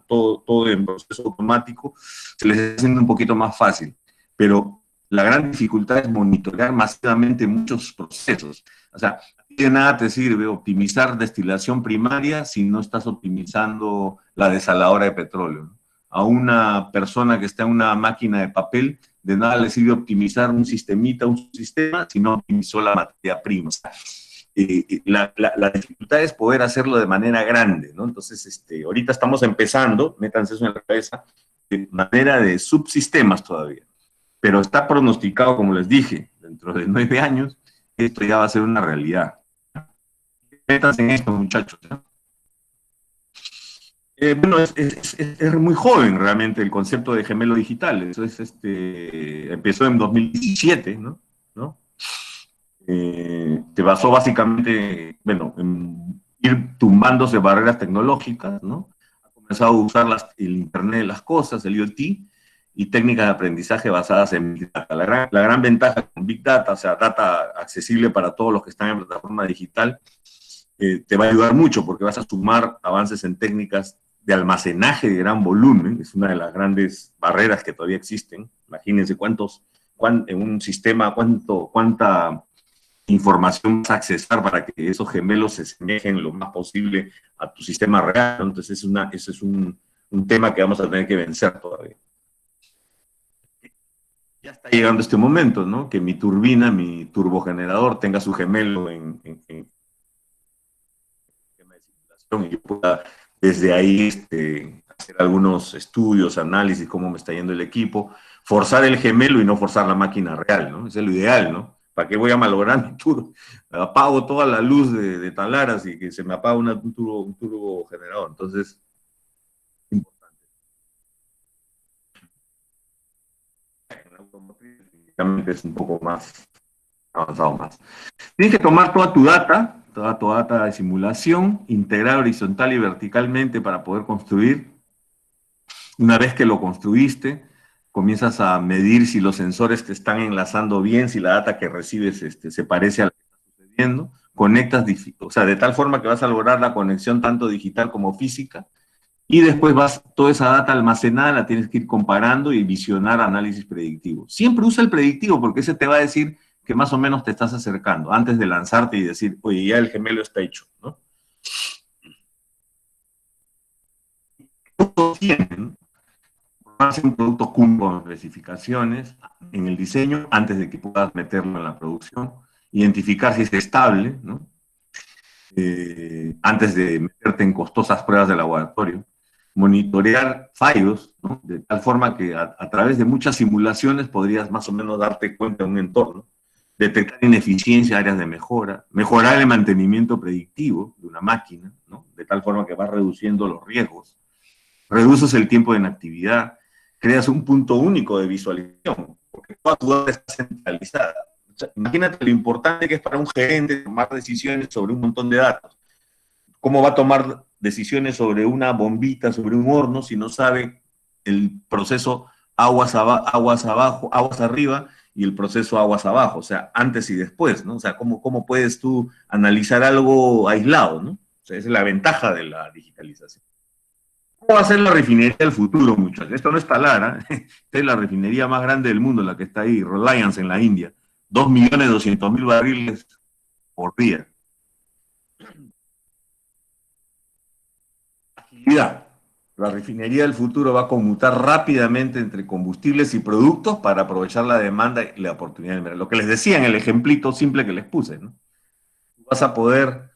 todo en proceso automático, se les está haciendo un poquito más fácil, pero la gran dificultad es monitorear masivamente muchos procesos. O sea, de nada te sirve optimizar destilación primaria si no estás optimizando la desaladora de petróleo, ¿no? A una persona que está en una máquina de papel, de nada le sirve optimizar un sistema, si no optimizó la materia prima. O sea, la dificultad es poder hacerlo de manera grande, ¿no? Entonces, ahorita estamos empezando, métanse eso en la cabeza, de manera de subsistemas todavía. Pero está pronosticado, como les dije, dentro de 9 años, esto ya va a ser una realidad. Métanse en esto, muchachos, ¿no? Bueno, es muy joven realmente el concepto de gemelo digital. Eso empezó en 2017, ¿no? Se basó básicamente, bueno, en ir tumbándose barreras tecnológicas, ¿no? Ha comenzado a usar el Internet de las cosas, el IoT, y técnicas de aprendizaje basadas en Big Data. La gran ventaja con Big Data, o sea, data accesible para todos los que están en plataforma digital, te va a ayudar mucho porque vas a sumar avances en técnicas de almacenaje de gran volumen. Es una de las grandes barreras que todavía existen. Imagínense en un sistema, cuánta información vas a accesar para que esos gemelos se asemejen lo más posible a tu sistema real. Entonces, ese es un tema que vamos a tener que vencer todavía. Ya está llegando este momento, ¿no? Que mi turbina, mi turbogenerador tenga su gemelo en tema de simulación y yo pueda desde ahí hacer algunos estudios, análisis, cómo me está yendo el equipo, forzar el gemelo y no forzar la máquina real, ¿no? Ese es lo ideal, ¿no? ¿Para qué voy a malograr mi turbo? Apago toda la luz de Talaras y que se me apaga un turbo generador. Entonces, importante. En la automotriz, es un poco más avanzado más. Tienes que tomar toda tu data de simulación, integrar horizontal y verticalmente para poder construir. Una vez que lo construiste, comienzas a medir si los sensores te están enlazando bien, si la data que recibes se parece a lo que está sucediendo. Conectas, o sea, de tal forma que vas a lograr la conexión tanto digital como física. Y después toda esa data almacenada la tienes que ir comparando y visionar análisis predictivo. Siempre usa el predictivo porque ese te va a decir que más o menos te estás acercando antes de lanzarte y decir, oye, ya el gemelo está hecho, ¿no? Todos tienen hacer un producto con especificaciones en el diseño antes de que puedas meterlo en la producción, identificar si es estable, ¿no? Antes de meterte en costosas pruebas de laboratorio, monitorear fallos, ¿no? De tal forma que a través de muchas simulaciones podrías más o menos darte cuenta de un entorno, detectar ineficiencia, áreas de mejora, mejorar el mantenimiento predictivo de una máquina, ¿no? De tal forma que vas reduciendo los riesgos, reduces el tiempo de inactividad, creas un punto único de visualización, porque toda tu data está centralizada. O sea, imagínate lo importante que es para un gerente tomar decisiones sobre un montón de datos. ¿Cómo va a tomar decisiones sobre una bombita, sobre un horno, si no sabe el proceso aguas abajo, aguas arriba y el proceso aguas abajo? O sea, antes y después, ¿no? O sea, ¿cómo puedes tú analizar algo aislado, ¿no? O sea, esa es la ventaja de la digitalización. ¿Cómo va a ser la refinería del futuro, muchachos? Esto no es Talara, ¿eh? Esta es la refinería más grande del mundo, la que está ahí, Reliance en la India. 2.200.000 barriles por día. Agilidad. La refinería del futuro va a conmutar rápidamente entre combustibles y productos para aprovechar la demanda y la oportunidad del mercado. Lo que les decía en el ejemplito simple que les puse, ¿no? Vas a poder,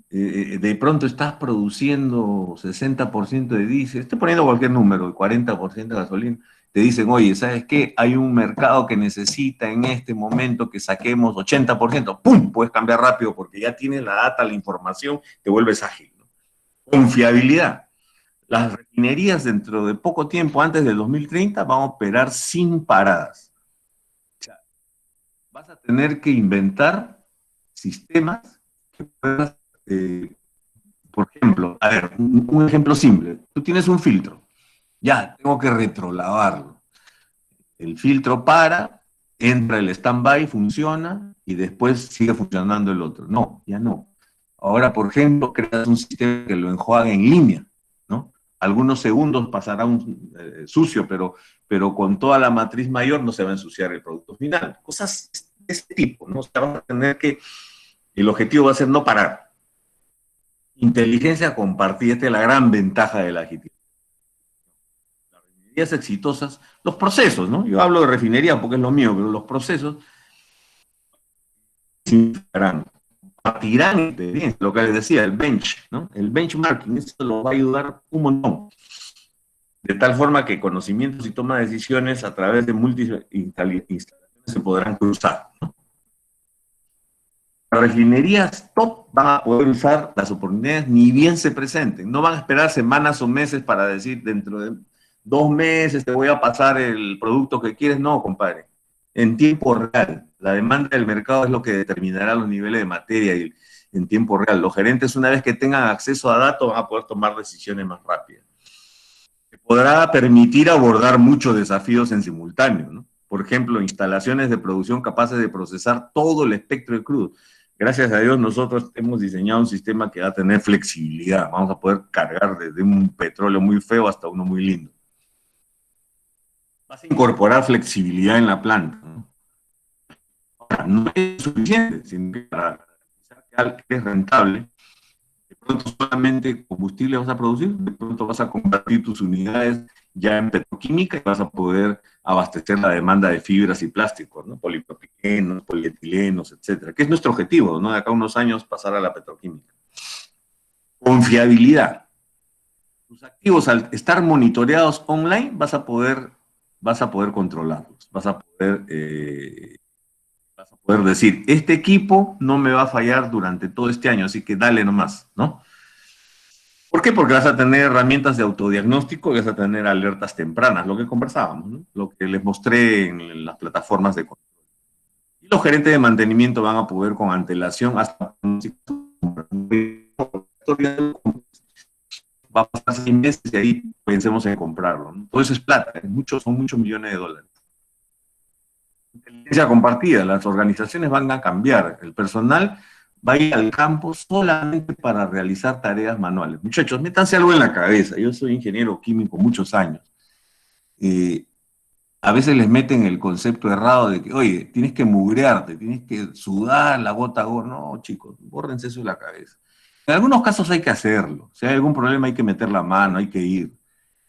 de pronto estás produciendo 60% de diésel, estoy poniendo cualquier número, 40% de gasolina, te dicen, oye, ¿sabes qué? Hay un mercado que necesita en este momento que saquemos 80%, ¡pum! Puedes cambiar rápido porque ya tienes la data, la información, te vuelves ágil, ¿no? Confiabilidad. Las refinerías dentro de poco tiempo, antes del 2030, van a operar sin paradas. O sea, vas a tener que inventar sistemas que puedas, por ejemplo, a ver, un ejemplo simple. Tú tienes un filtro, ya, tengo que retrolavarlo. El filtro para, entra el stand-by, funciona, y después sigue funcionando el otro. No, ya no. Ahora, por ejemplo, creas un sistema que lo enjuague en línea, ¿no? Algunos segundos pasará un sucio, pero con toda la matriz mayor no se va a ensuciar el producto final. Cosas de ese tipo, ¿no? O sea, vas a tener que, el objetivo va a ser no parar. Inteligencia compartida, esta es la gran ventaja de la agilidad. Las refinerías exitosas, los procesos, ¿no? Yo hablo de refinería porque es lo mío, pero los procesos partirán de lo que les decía, el bench, ¿no? El benchmarking, esto lo va a ayudar un montón. De tal forma que conocimientos y toma de decisiones a través de múltiples instalaciones se podrán cruzar, ¿no? Las refinerías top van a poder usar las oportunidades ni bien se presenten. No van a esperar semanas o meses para decir dentro de 2 meses te voy a pasar el producto que quieres. No, compadre. En tiempo real. La demanda del mercado es lo que determinará los niveles de materia y en tiempo real. Los gerentes, una vez que tengan acceso a datos, van a poder tomar decisiones más rápidas. Podrá permitir abordar muchos desafíos en simultáneo, ¿no? Por ejemplo, instalaciones de producción capaces de procesar todo el espectro de crudo. Gracias a Dios nosotros hemos diseñado un sistema que va a tener flexibilidad. Vamos a poder cargar desde un petróleo muy feo hasta uno muy lindo. Vas a incorporar flexibilidad en la planta, ¿no? Ahora, no es suficiente, sino que para garantizar que es rentable, de pronto solamente combustible vas a producir, de pronto vas a convertir tus unidades ya en petroquímica y vas a poder abastecer la demanda de fibras y plásticos, ¿no? Polipropilenos, polietilenos, etcétera, que es nuestro objetivo, ¿no? De acá a unos años pasar a la petroquímica. Confiabilidad. Tus activos, al estar monitoreados online, vas a poder controlarlos, vas a poder decir, este equipo no me va a fallar durante todo este año, así que dale nomás, ¿no? ¿Por qué? Porque vas a tener herramientas de autodiagnóstico y vas a tener alertas tempranas, lo que conversábamos, ¿no? Lo que les mostré en las plataformas de control. Y los gerentes de mantenimiento van a poder con antelación hasta va a pasar 6 meses y ahí pensemos en comprarlo, ¿no? Todo eso es plata, son muchos millones de dólares. Inteligencia compartida, las organizaciones van a cambiar, el personal va a ir al campo solamente para realizar tareas manuales. Muchachos, métanse algo en la cabeza. Yo soy ingeniero químico muchos años. A veces les meten el concepto errado de que, oye, tienes que mugrearte, tienes que sudar la gota a gota. No, chicos, bórrense eso de la cabeza. En algunos casos hay que hacerlo. Si hay algún problema hay que meter la mano, hay que ir.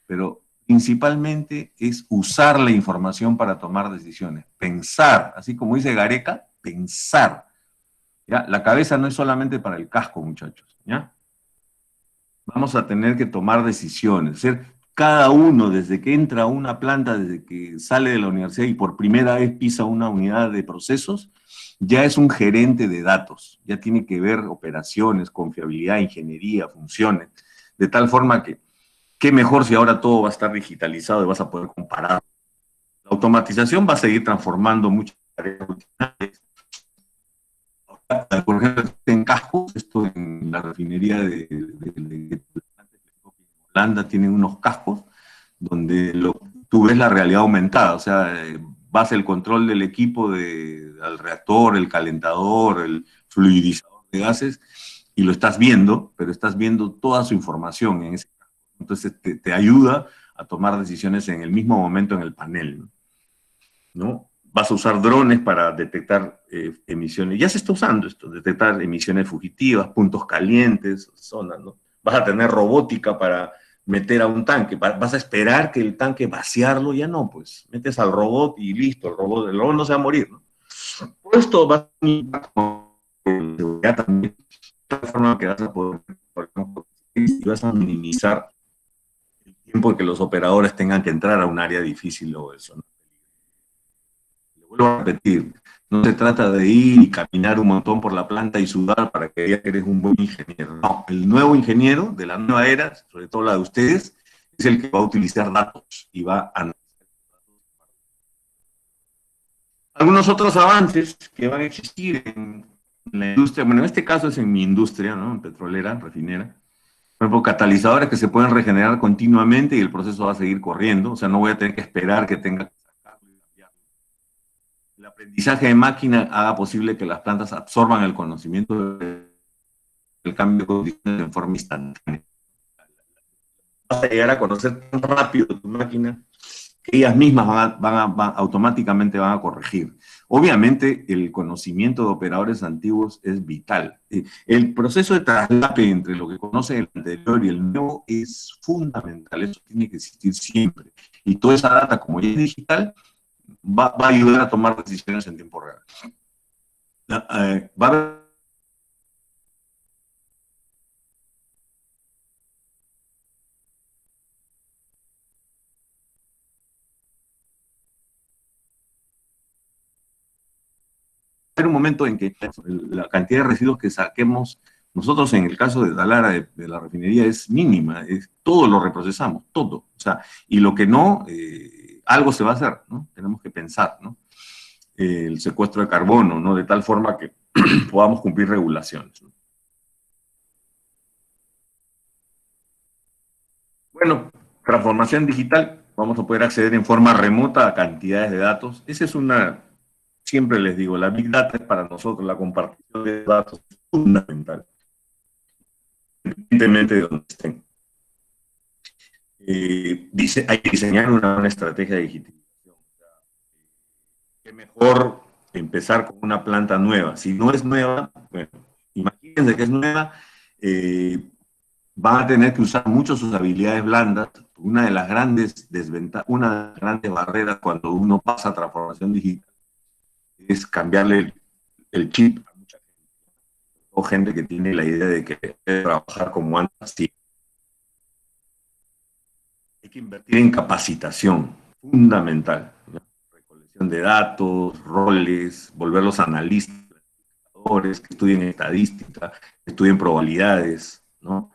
Pero principalmente es usar la información para tomar decisiones, pensar, así como dice Gareca, pensar. ¿Ya? La cabeza no es solamente para el casco, muchachos, ¿ya? Vamos a tener que tomar decisiones, ser cada uno desde que entra a una planta, desde que sale de la universidad y por primera vez pisa una unidad de procesos, ya es un gerente de datos, ya tiene que ver operaciones, confiabilidad, ingeniería, funciones, de tal forma que, qué mejor si ahora todo va a estar digitalizado y vas a poder comparar. La automatización va a seguir transformando muchas tareas rutinarias. Por ejemplo, en cascos, esto en la refinería de Holanda tienen unos cascos donde tú ves la realidad aumentada, o sea, vas el control del equipo al reactor, el calentador, el fluidizador de gases, y lo estás viendo, pero estás viendo toda su información en ese casco. Entonces te ayuda a tomar decisiones en el mismo momento en el panel, ¿no? Vas a usar drones para detectar emisiones. Ya se está usando esto, detectar emisiones fugitivas, puntos calientes, zonas, ¿no? Vas a tener robótica para meter a un tanque. Vas a esperar que el tanque vaciarlo, ya no, pues metes al robot y listo, el robot no se va a morir, ¿no? Todo esto va a tener un impacto en seguridad también, de tal forma que vas a poder, por ejemplo, y vas a minimizar el tiempo que los operadores tengan que entrar a un área difícil o eso, ¿no? Vuelvo a repetir, no se trata de ir y caminar un montón por la planta y sudar para que diga que eres un buen ingeniero. No, el nuevo ingeniero de la nueva era, sobre todo la de ustedes, es el que va a utilizar datos y va a analizar. Algunos otros avances que van a existir en la industria, bueno, en este caso es en mi industria, ¿no? En petrolera, refinera. Por ejemplo, catalizadores que se pueden regenerar continuamente y el proceso va a seguir corriendo, o sea, no voy a tener que esperar que tenga que sacarlo y cambiarlo. El aprendizaje de máquina haga posible que las plantas absorban el conocimiento del cambio de condiciones en forma instantánea. Vas a llegar a conocer tan rápido tu máquina que ellas mismas automáticamente van a corregir. Obviamente, el conocimiento de operadores antiguos es vital. El proceso de traslape entre lo que conoce el anterior y el nuevo es fundamental. Eso tiene que existir siempre. Y toda esa data, como ya es digital, va a ayudar a tomar decisiones en tiempo real. Va a haber un momento en que la cantidad de residuos que saquemos, nosotros en el caso de Dalara, de la refinería, es mínima, todo lo reprocesamos, todo. O sea, y lo que no, algo se va a hacer, ¿no? Tenemos que pensar, ¿no? El secuestro de carbono, ¿no? De tal forma que podamos cumplir regulaciones, ¿no? Bueno, transformación digital, vamos a poder acceder en forma remota a cantidades de datos. Esa es una, siempre les digo, la Big Data es para nosotros, la compartición de datos es fundamental, independientemente de donde estén. Hay que diseñar una buena estrategia de digitalización. O sea, qué mejor empezar con una planta nueva. Si no es nueva, bueno, imagínense que es nueva, van a tener que usar mucho sus habilidades blandas. Una de las grandes una de las grandes barreras cuando uno pasa a transformación digital es cambiarle el chip a mucha gente. O gente que tiene la idea de que debe trabajar como antes. Sí. Hay que invertir en capacitación, fundamental, ¿no? Recolección de datos, roles, volverlos analistas, que estudien estadística, que estudien probabilidades, ¿no?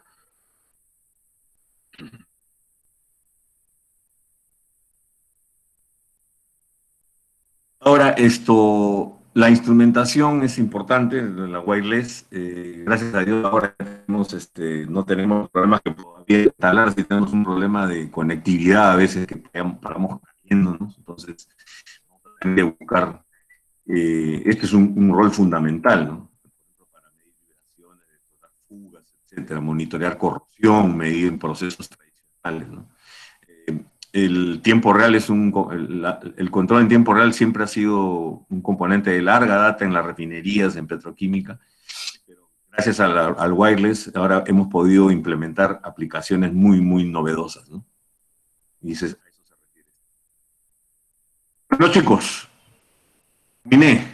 Ahora, la instrumentación es importante, la wireless, gracias a Dios ahora no tenemos problemas que todavía instalar, si tenemos un problema de conectividad a veces que paramos cayéndonos, entonces vamos a tener que buscar, este es un rol fundamental, ¿no? Para medir vibraciones, detectar fugas, etcétera, monitorear corrosión, medir procesos tradicionales, ¿no? El tiempo real el control en tiempo real siempre ha sido un componente de larga data en las refinerías, en petroquímica, pero gracias al wireless ahora hemos podido implementar aplicaciones muy, muy novedosas, ¿no? Y a eso se refiere. Bueno, chicos, terminé.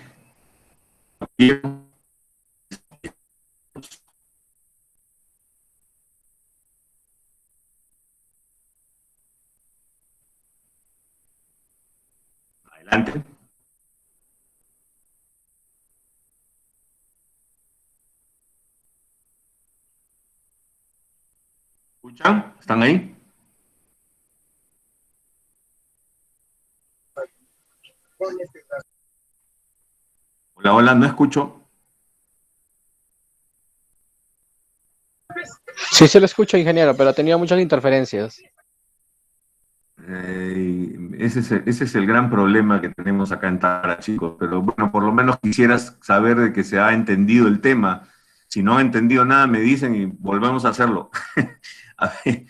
Adelante. ¿Escuchan? ¿Están ahí? Hola, hola, no escucho. Sí se lo escucha, ingeniero, pero ha tenido muchas interferencias. Ese es el gran problema que tenemos acá en Tara, chicos. Pero bueno, por lo menos quisieras saber de que se ha entendido el tema. Si no ha entendido nada, me dicen y volvemos a hacerlo. A ver,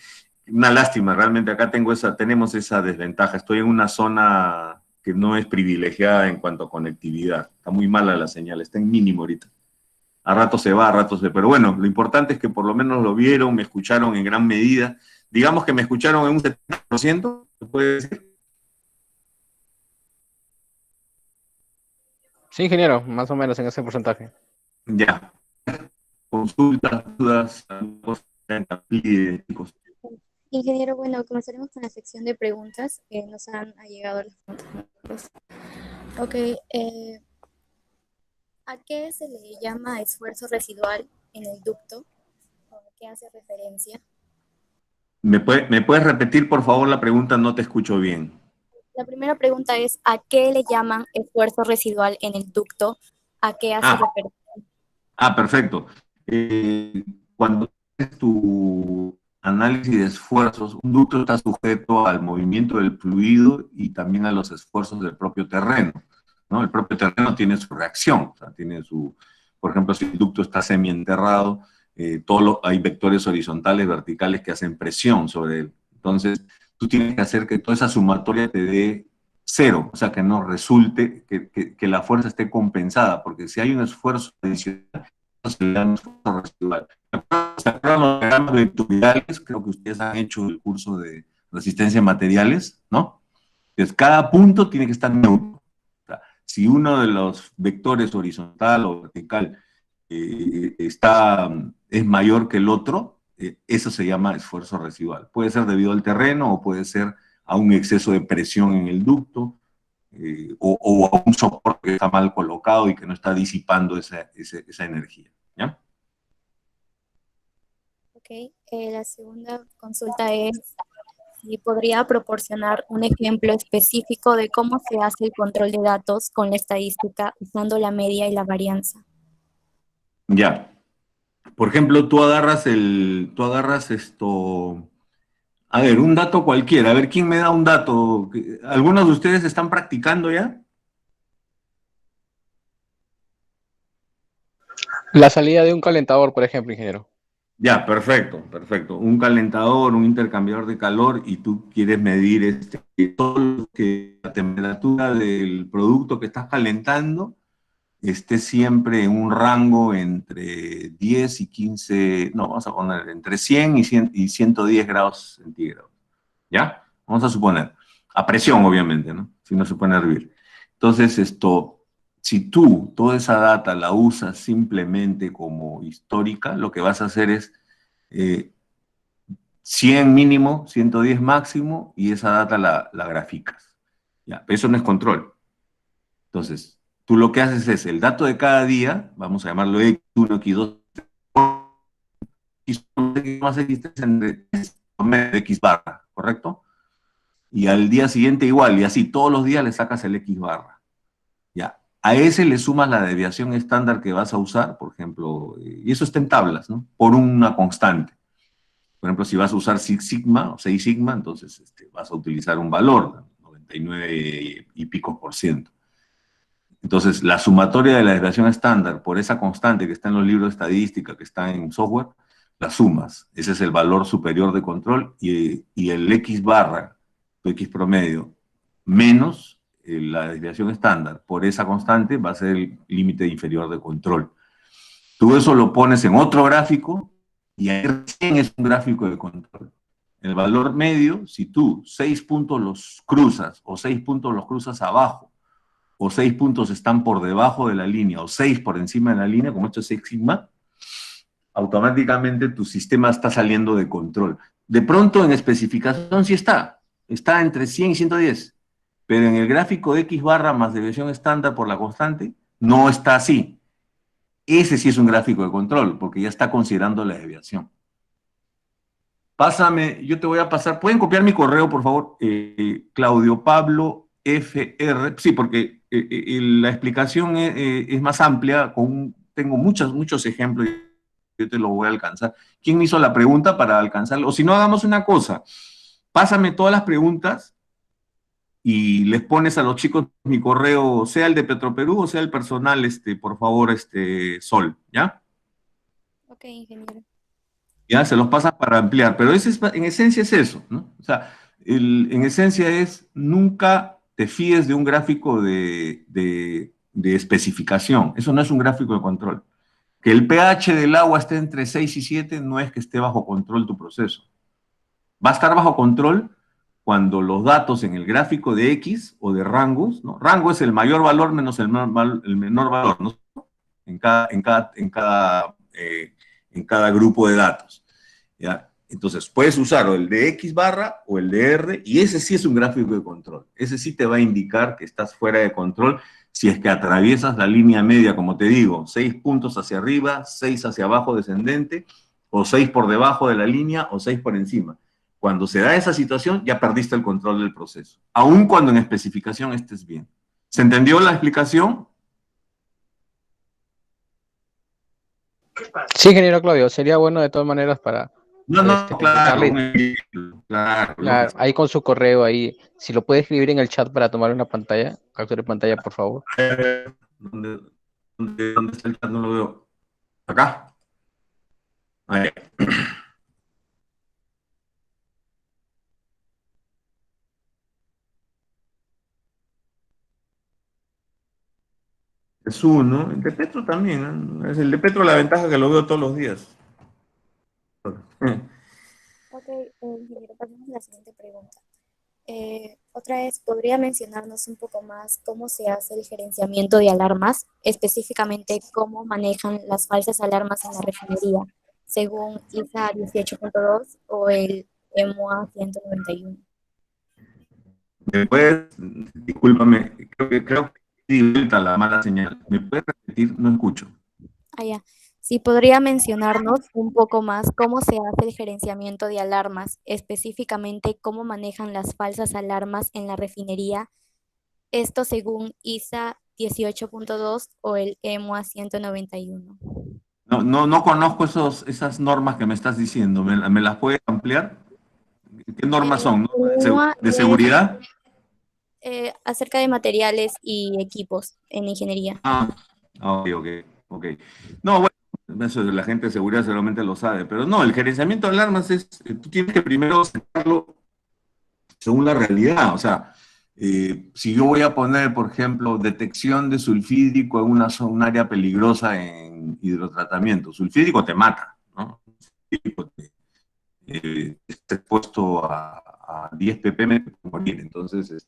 una lástima, realmente acá tenemos esa desventaja. Estoy en una zona que no es privilegiada en cuanto a conectividad. Está muy mala la señal, está en mínimo ahorita. A rato se va, a rato se... Pero bueno, lo importante es que por lo menos lo vieron, me escucharon en gran medida. Digamos que me escucharon en un 70%, ¿se puede decir? Sí, ingeniero, más o menos en ese porcentaje. Ya. Consultas, dudas, cosas que chicos. Ingeniero, bueno, comenzaremos con la sección de preguntas que nos han llegado las preguntas. Ok, ¿a qué se le llama esfuerzo residual en el ducto? ¿A qué hace referencia? ¿Me puedes repetir, por favor, la pregunta? No te escucho bien. La primera pregunta es, ¿a qué le llaman esfuerzo residual en el ducto? ¿A qué hace referencia? Perfecto. Cuando haces tu análisis de esfuerzos, un ducto está sujeto al movimiento del fluido y también a los esfuerzos del propio terreno, ¿no? El propio terreno tiene su reacción, o sea, tiene su, por ejemplo, si el ducto está semienterrado, hay vectores horizontales, verticales que hacen presión sobre él. Entonces, tú tienes que hacer que toda esa sumatoria te dé cero, o sea, que no resulte, que la fuerza esté compensada, porque si hay un esfuerzo adicional, se le llama esfuerzo residual. ¿Se acuerdan los diagramas vectoriales? Creo que ustedes han hecho el curso de resistencia a materiales, ¿no? Entonces, cada punto tiene que estar neutro. O sea, si uno de los vectores horizontal o vertical es mayor que el otro, eso se llama esfuerzo residual. Puede ser debido al terreno o puede ser a un exceso de presión en el ducto, o a un soporte que está mal colocado y que no está disipando esa energía. ¿Ya? Ok, la segunda consulta es si podría proporcionar un ejemplo específico de cómo se hace el control de datos con la estadística usando la media y la varianza. Ya. Por ejemplo, tú agarras a ver, un dato cualquiera. A ver, ¿quién me da un dato? ¿Algunos de ustedes están practicando ya? La salida de un calentador, por ejemplo, ingeniero. Ya, perfecto, perfecto. Un calentador, un intercambiador de calor y tú quieres medir la temperatura del producto que estás calentando esté siempre en un rango entre 10 y 15, no, vamos a poner entre 100 y 110 grados centígrados. ¿Ya? Vamos a suponer. A presión, obviamente, ¿no? Si no se pone a hervir. Entonces, si tú toda esa data la usas simplemente como histórica, lo que vas a hacer es 100 mínimo, 110 máximo, y esa data la graficas. ¿Ya? Eso no es control. Entonces, tú lo que haces es el dato de cada día, vamos a llamarlo X1, X2, X más X3 entre X barra, ¿correcto? Y al día siguiente igual, y así todos los días le sacas el X barra. Ya. A ese le sumas la desviación estándar que vas a usar, por ejemplo, y eso está en tablas, ¿no? Por una constante. Por ejemplo, si vas a usar Six Sigma o 6 Sigma, entonces vas a utilizar un valor, 99 y pico por ciento. Entonces, la sumatoria de la desviación estándar por esa constante que está en los libros de estadística, que está en software, la sumas. Ese es el valor superior de control y el X barra, tu X promedio, menos la desviación estándar por esa constante va a ser el límite inferior de control. Tú eso lo pones en otro gráfico y ahí recién es un gráfico de control. El valor medio, si tú 6 puntos los cruzas, o 6 puntos los cruzas abajo, o 6 puntos están por debajo de la línea, o 6 por encima de la línea, como esto es Six Sigma, automáticamente tu sistema está saliendo de control. De pronto en especificación sí está entre 100 y 110, pero en el gráfico de X barra más desviación estándar por la constante, no está así. Ese sí es un gráfico de control, porque ya está considerando la desviación. Pásame, yo te voy a pasar, ¿pueden copiar mi correo, por favor? Claudio Pablo FR, sí, porque la explicación es más amplia, tengo muchos ejemplos, yo te lo voy a alcanzar. ¿Quién me hizo la pregunta para alcanzarlo? O si no, hagamos una cosa, pásame todas las preguntas y les pones a los chicos mi correo, sea el de Petroperú o sea el personal, por favor, Sol, ¿ya? Ok, ingeniero. Ya, se los pasas para ampliar, pero en esencia es eso, ¿no? O sea, en esencia es nunca te fíes de un gráfico de especificación, eso no es un gráfico de control. Que el pH del agua esté entre 6 y 7 no es que esté bajo control tu proceso. Va a estar bajo control cuando los datos en el gráfico de X o de rangos, ¿no? Rango es el mayor valor menos el menor valor, ¿no? En cada grupo de datos, ¿ya? Entonces, puedes usar o el de X barra o el de R, y ese sí es un gráfico de control. Ese sí te va a indicar que estás fuera de control si es que atraviesas la línea media, como te digo, 6 puntos hacia arriba, 6 hacia abajo descendente, o 6 por debajo de la línea, o 6 por encima. Cuando se da esa situación, ya perdiste el control del proceso, aun cuando en especificación estés bien. ¿Se entendió la explicación? Sí, ingeniero Claudio, sería bueno de todas maneras para No, claro, contestarle. claro. Claro, ahí con su correo, ahí, si lo puede escribir en el chat para tomar una pantalla, capture pantalla, por favor. ¿Dónde está el chat? No lo veo. ¿Acá? Ahí. Es uno. El de Petro también, ¿no? Es el de Petro la ventaja que lo veo todos los días. Ok, ingeniero, pasemos a la siguiente pregunta. Otra vez, ¿podría mencionarnos un poco más cómo se hace el gerenciamiento de alarmas, específicamente cómo manejan las falsas alarmas en la refinería, según ISA 18.2 o el EMUA 191? Discúlpame, creo que di vuelta la mala señal. ¿Me puedes repetir? No escucho. Ah, ya. Sí, podría mencionarnos un poco más cómo se hace el gerenciamiento de alarmas, específicamente cómo manejan las falsas alarmas en la refinería, esto según ISA 18.2 o el EMUA 191. No conozco esas normas que me estás diciendo. ¿Me las puedes ampliar? ¿Qué normas son? El EMUA ¿De es seguridad? acerca de materiales y equipos en ingeniería. Ok. No, bueno, eso de la gente de seguridad seguramente lo sabe, pero no, el gerenciamiento de alarmas es, tú tienes que primero sacarlo según la realidad. O sea, si yo voy a poner, por ejemplo, detección de sulfídrico en un área peligrosa en hidrotratamiento, sulfídrico te mata, ¿no? Sulfídrico está expuesto a 10 ppm te puede morir. Entonces,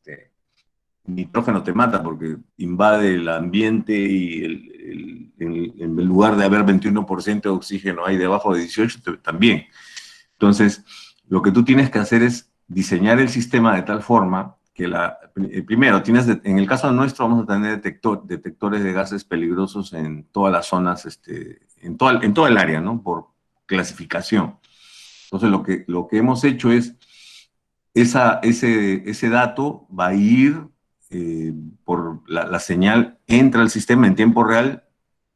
nitrógeno te mata porque invade el ambiente y en lugar de haber 21% de oxígeno hay debajo de 18 también. Entonces, lo que tú tienes que hacer es diseñar el sistema de tal forma que primero, en el caso nuestro vamos a tener detectores de gases peligrosos en todas las zonas, en todo el área, ¿no? Por clasificación. Entonces, lo que hemos hecho es, ese dato va a ir por la señal, entra al sistema en tiempo real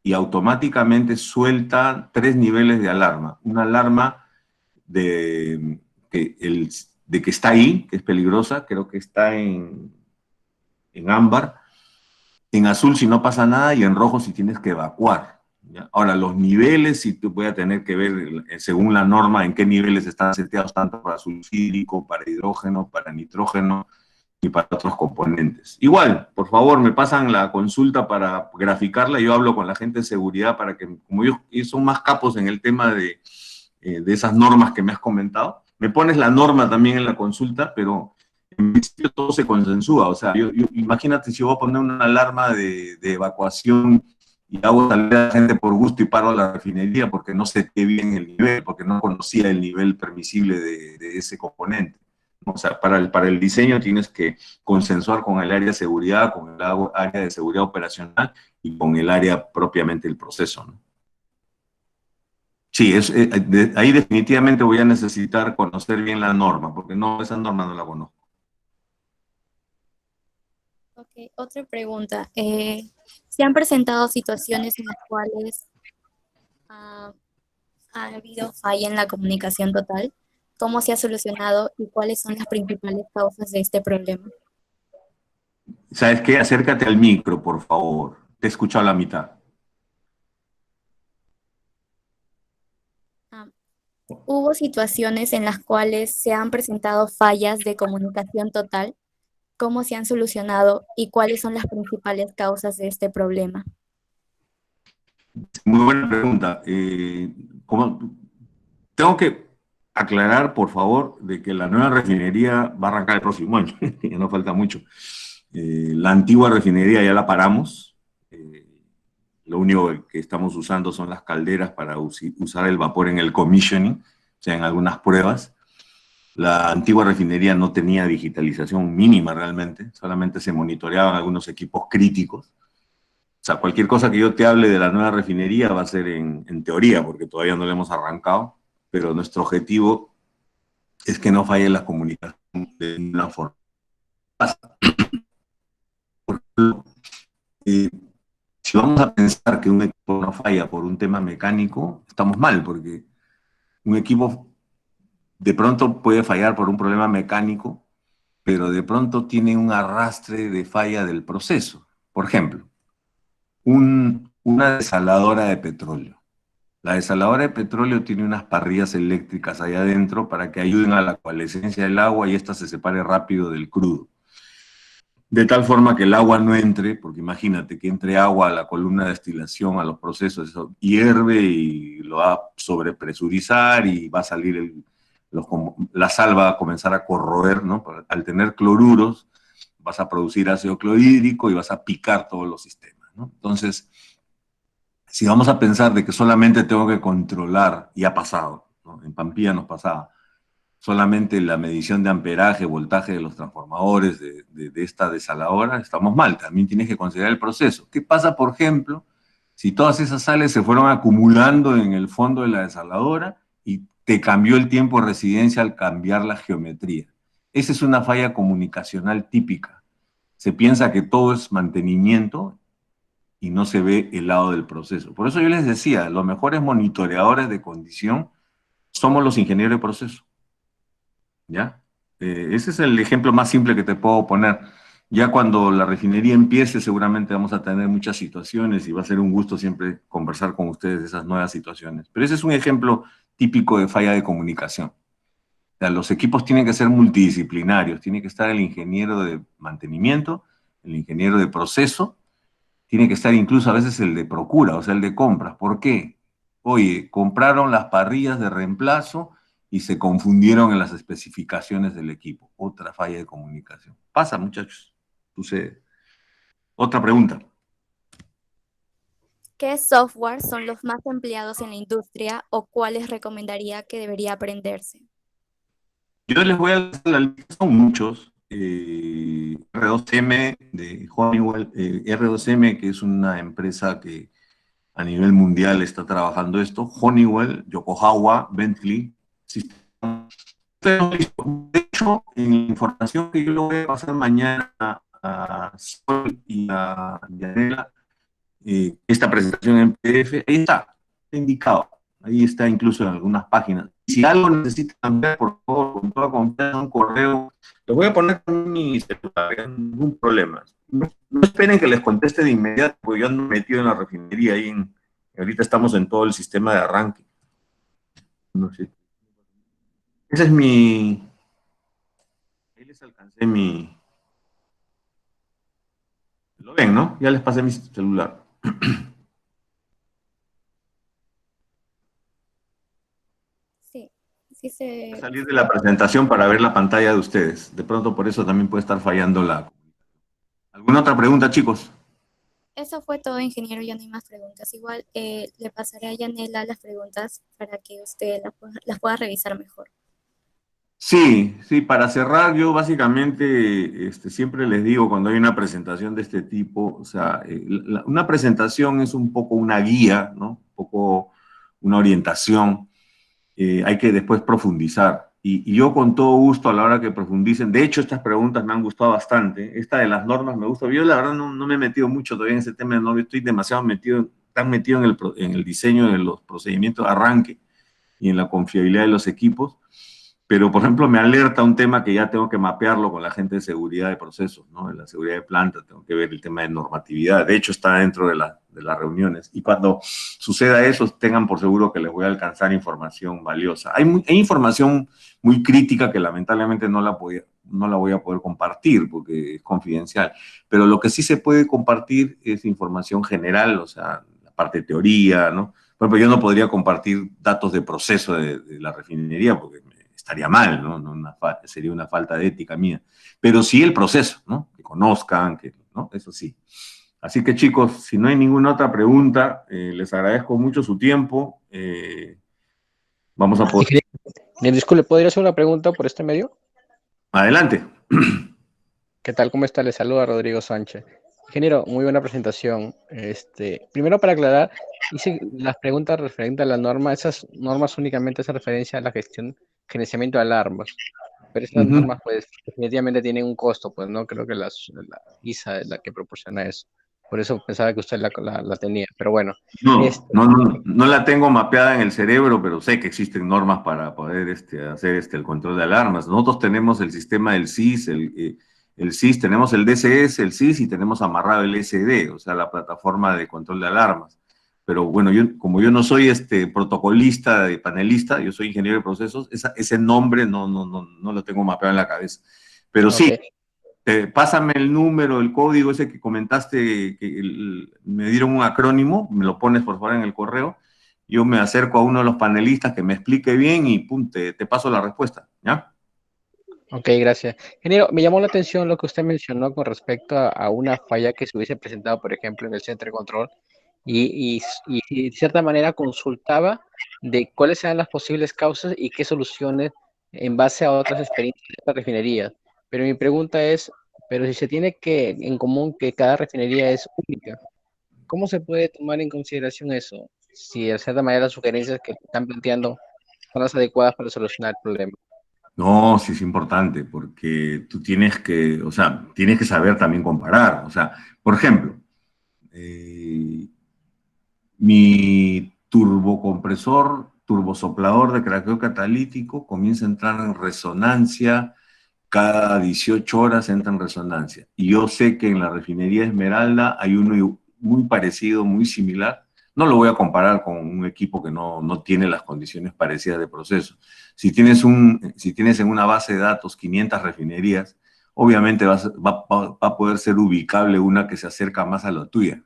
y automáticamente suelta 3 niveles de alarma. Una alarma de que está ahí, que es peligrosa, creo que está en ámbar, en azul si no pasa nada y en rojo si tienes que evacuar, ¿ya? Ahora, los niveles, si tú voy a tener que ver según la norma en qué niveles están seteados, tanto para sulfídrico, para hidrógeno, para nitrógeno y para otros componentes. Igual, por favor, me pasan la consulta para graficarla, yo hablo con la gente de seguridad para que, como ellos son más capos en el tema de esas normas que me has comentado, Me pones la norma también en la consulta, pero en principio todo se consensúa. O sea, imagínate si voy a poner una alarma de evacuación y hago salir a la gente por gusto y paro la refinería porque no seté bien el nivel, porque no conocía el nivel permisible de ese componente. O sea, para el diseño tienes que consensuar con el área de seguridad, con el área de seguridad operacional y con el área propiamente del proceso, ¿no? Sí, ahí definitivamente voy a necesitar conocer bien la norma, porque no, esa norma no la conozco. Ok, otra pregunta. ¿Se han presentado situaciones en las cuales ah, ha habido falla en la comunicación total? ¿Cómo se ha solucionado y cuáles son las principales causas de este problema? ¿Sabes qué? Acércate al micro, por favor. Te he escuchado la mitad. Ah, ¿Hubo situaciones en las cuales se han presentado fallas de comunicación total? ¿Cómo se han solucionado y cuáles son las principales causas de este problema? Muy buena pregunta. Tengo que aclarar, por favor, de que la nueva refinería va a arrancar el próximo año, ya no falta mucho. La antigua refinería ya la paramos. Lo único que estamos usando son las calderas para usar el vapor en el commissioning, o sea, en algunas pruebas. La antigua refinería no tenía digitalización mínima realmente, solamente se monitoreaban algunos equipos críticos. O sea, cualquier cosa que yo te hable de la nueva refinería va a ser en teoría, porque todavía no la hemos arrancado, pero nuestro objetivo es que no falle la comunicación de ninguna forma. Eh, si vamos a pensar que un equipo no falla por un tema mecánico, estamos mal, porque un equipo de pronto puede fallar por un problema mecánico, pero de pronto tiene un arrastre de falla del proceso. Por ejemplo, una desaladora de petróleo. La desaladora de petróleo tiene unas parrillas eléctricas allá adentro para que ayuden a la coalescencia del agua y ésta se separe rápido del crudo. De tal forma que el agua no entre, porque imagínate que entre agua a la columna de destilación, a los procesos, eso hierve y lo va a sobrepresurizar y va a salir la sal va a comenzar a corroer, ¿no? Al tener cloruros, vas a producir ácido clorhídrico y vas a picar todos los sistemas, ¿no? Entonces, si vamos a pensar de que solamente tengo que controlar, y ha pasado, ¿no? En Pampilla nos pasaba, solamente la medición de amperaje, voltaje de los transformadores de esta desaladora, estamos mal. También tienes que considerar el proceso. ¿Qué pasa, por ejemplo, si todas esas sales se fueron acumulando en el fondo de la desaladora y te cambió el tiempo de residencia al cambiar la geometría? Esa es una falla comunicacional típica. Se piensa que todo es mantenimiento y no se ve el lado del proceso. Por eso yo les decía, los mejores monitoreadores de condición somos los ingenieros de proceso. ¿Ya? Ese es el ejemplo más simple que te puedo poner. Ya cuando la refinería empiece, seguramente vamos a tener muchas situaciones y va a ser un gusto siempre conversar con ustedes de esas nuevas situaciones. Pero ese es un ejemplo típico de falla de comunicación. O sea, los equipos tienen que ser multidisciplinarios, tiene que estar el ingeniero de mantenimiento, el ingeniero de proceso, tiene que estar incluso a veces el de procura, o sea, el de compras. ¿Por qué? Oye, compraron las parrillas de reemplazo y se confundieron en las especificaciones del equipo. Otra falla de comunicación. Pasa, muchachos. Sucede. Otra pregunta. ¿Qué software son los más empleados en la industria o cuáles recomendaría que debería aprenderse? Yo les voy a dar la lista, son muchos. R2M de Honeywell, R2M, que es una empresa que a nivel mundial está trabajando esto. Honeywell, Yokohama, Bentley, System. De hecho, en la información que yo le voy a pasar mañana a Sol y a Yanela, esta presentación en PDF, ahí está indicado. Ahí está incluso en algunas páginas. Si algo necesitan cambiar, por favor, con toda confianza, un correo. Los voy a poner con mi celular, ningún problema. No esperen que les conteste de inmediato, porque yo ando metido en la refinería. Ahorita estamos en todo el sistema de arranque. No sé. Ese es mi... Ahí les alcancé mi... Lo ven, ¿no? Ya les pasé mi celular. Sí, sí se... Salir de la presentación para ver la pantalla de ustedes. De pronto por eso también puede estar fallando la... ¿Alguna otra pregunta, chicos? Eso fue todo, ingeniero, ya no hay más preguntas. Igual le pasaré a Yanela las preguntas para que usted las pueda revisar mejor. Sí, sí, para cerrar, yo básicamente siempre les digo cuando hay una presentación de este tipo, o sea, una presentación es un poco una guía, ¿no? Un poco una orientación, hay que después profundizar. Y yo con todo gusto a la hora que profundicen, de hecho estas preguntas me han gustado bastante, esta de las normas me gusta, yo la verdad no me he metido mucho todavía en ese tema, no estoy demasiado metido, tan metido en el diseño de los procedimientos de arranque y en la confiabilidad de los equipos. Pero, por ejemplo, me alerta un tema que ya tengo que mapearlo con la gente de seguridad de procesos, ¿no? De la seguridad de planta, tengo que ver el tema de normatividad. De hecho, está dentro de las reuniones. Y cuando suceda eso, tengan por seguro que les voy a alcanzar información valiosa. Hay información muy crítica que lamentablemente no la voy a poder compartir porque es confidencial. Pero lo que sí se puede compartir es información general, o sea, la parte de teoría, ¿no? Por ejemplo, yo no podría compartir datos de proceso de la refinería porque estaría mal, ¿no? Sería una falta de ética mía. Pero sí el proceso, ¿no? Que conozcan, ¿no? Eso sí. Así que chicos, si no hay ninguna otra pregunta, les agradezco mucho su tiempo. Vamos a poder... Disculpe, ¿podría hacer una pregunta por este medio? Adelante. ¿Qué tal? ¿Cómo está? Le saluda Rodrigo Sánchez. Ingeniero, muy buena presentación. Primero para aclarar, hice las preguntas referentes a la norma. Esas normas únicamente hacen referencia a la gerenciamiento de alarmas. Pero esas normas, pues, definitivamente tienen un costo, pues, no creo que la ISA es la que proporciona eso. Por eso pensaba que usted la tenía. Pero bueno, No la tengo mapeada en el cerebro, pero sé que existen normas para poder hacer el control de alarmas. Nosotros tenemos el sistema del SIS, el SIS, tenemos el DCS, el SIS y tenemos amarrado el SD, o sea, la plataforma de control de alarmas. Pero bueno, como yo no soy protocolista, panelista, yo soy ingeniero de procesos, ese nombre no lo tengo mapeado en la cabeza. Pero sí, okay. Pásame el número, el código ese que comentaste, que me dieron un acrónimo, me lo pones por favor en el correo, yo me acerco a uno de los panelistas que me explique bien y pum, te paso la respuesta, ¿ya? Ok, gracias. Ingeniero, me llamó la atención lo que usted mencionó con respecto a una falla que se hubiese presentado, por ejemplo, en el centro de control y de cierta manera consultaba de cuáles eran las posibles causas y qué soluciones en base a otras experiencias de esta refinería. Pero mi pregunta es, pero si se tiene en común que cada refinería es única, ¿cómo se puede tomar en consideración eso? Si de cierta manera las sugerencias que están planteando son las adecuadas para solucionar el problema. No, sí es importante, porque tú o sea, tienes que saber también comparar. O sea, por ejemplo, mi turbosoplador de craqueo catalítico comienza a entrar en resonancia cada 18 horas entra en resonancia. Y yo sé que en la refinería Esmeralda hay uno muy parecido, muy similar. No lo voy a comparar con un equipo que no tiene las condiciones parecidas de proceso. Si tienes en una base de datos 500 refinerías, obviamente va a poder ser ubicable una que se acerca más a la tuya.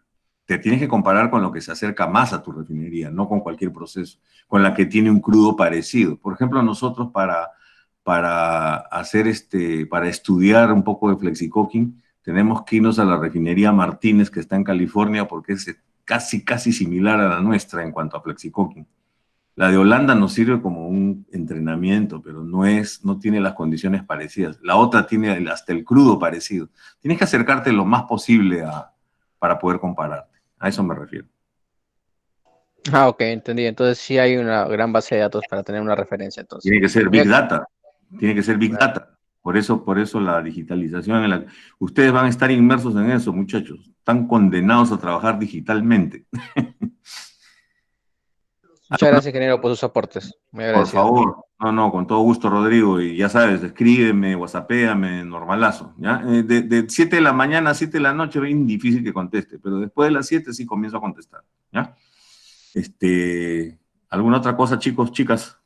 Te tienes que comparar con lo que se acerca más a tu refinería, no con cualquier proceso, con la que tiene un crudo parecido. Por ejemplo, nosotros para estudiar un poco de flexicocking, tenemos que irnos a la refinería Martínez, que está en California, porque es casi similar a la nuestra en cuanto a flexicocking. La de Holanda nos sirve como un entrenamiento, pero no tiene las condiciones parecidas. La otra tiene hasta el crudo parecido. Tienes que acercarte lo más posible para poder compararte. A eso me refiero. Ah, ok, entendí. Entonces sí hay una gran base de datos para tener una referencia, entonces. Tiene que ser Big Data. Tiene que ser Big Claro. Data. Por eso la digitalización. Ustedes van a estar inmersos en eso, muchachos. Están condenados a trabajar digitalmente. Muchas gracias, ingeniero, por sus aportes. Muy Por agradecido. favor. No, con todo gusto, Rodrigo. Y ya sabes, escríbeme, whatsappéame, normalazo. ¿Ya? De 7 de la mañana a 7 de la noche es bien difícil que conteste, pero después de las 7 sí comienzo a contestar. ¿Ya? ¿Alguna otra cosa, chicos, chicas?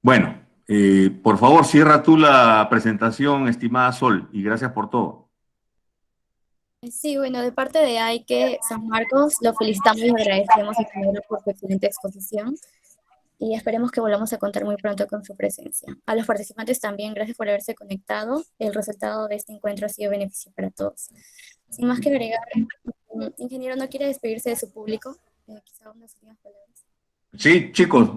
Bueno, por favor, cierra tú la presentación, estimada Sol, y gracias por todo. Sí, bueno, de parte de AIQUE San Marcos, lo felicitamos y agradecemos al ingeniero por su excelente exposición y esperemos que volvamos a contar muy pronto con su presencia. A los participantes también, gracias por haberse conectado. El resultado de este encuentro ha sido beneficio para todos. Sin más que agregar, ingeniero, ¿no quiere despedirse de su público? Quizá unas últimas palabras. Sí, chicos,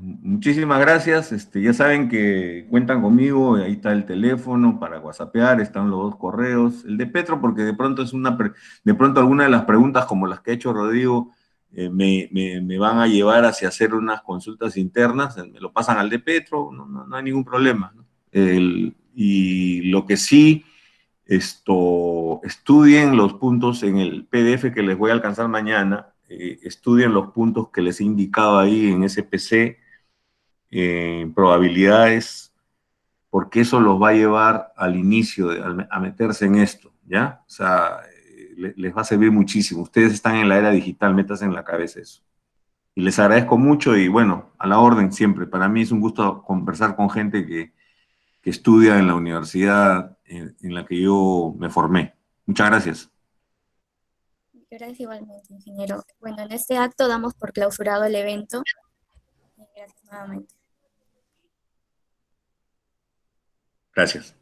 muchísimas gracias. Ya saben que cuentan conmigo, ahí está el teléfono para whatsappear, están los dos correos, el de Petro, porque de pronto de pronto alguna de las preguntas como las que ha hecho Rodrigo me van a llevar hacia hacer unas consultas internas, me lo pasan al de Petro, no hay ningún problema, ¿no? Y lo que sí, estudien los puntos en el PDF que les voy a alcanzar mañana, estudien los puntos que les he indicado ahí en SPC, probabilidades, porque eso los va a llevar al inicio, a meterse en esto, ¿ya? O sea, les va a servir muchísimo. Ustedes están en la era digital, métanse en la cabeza eso. Y les agradezco mucho y bueno, a la orden siempre. Para mí es un gusto conversar con gente que estudia en la universidad en la que yo me formé. Muchas gracias. Gracias igualmente, ingeniero. Bueno, en este acto damos por clausurado el evento. Gracias nuevamente. Gracias.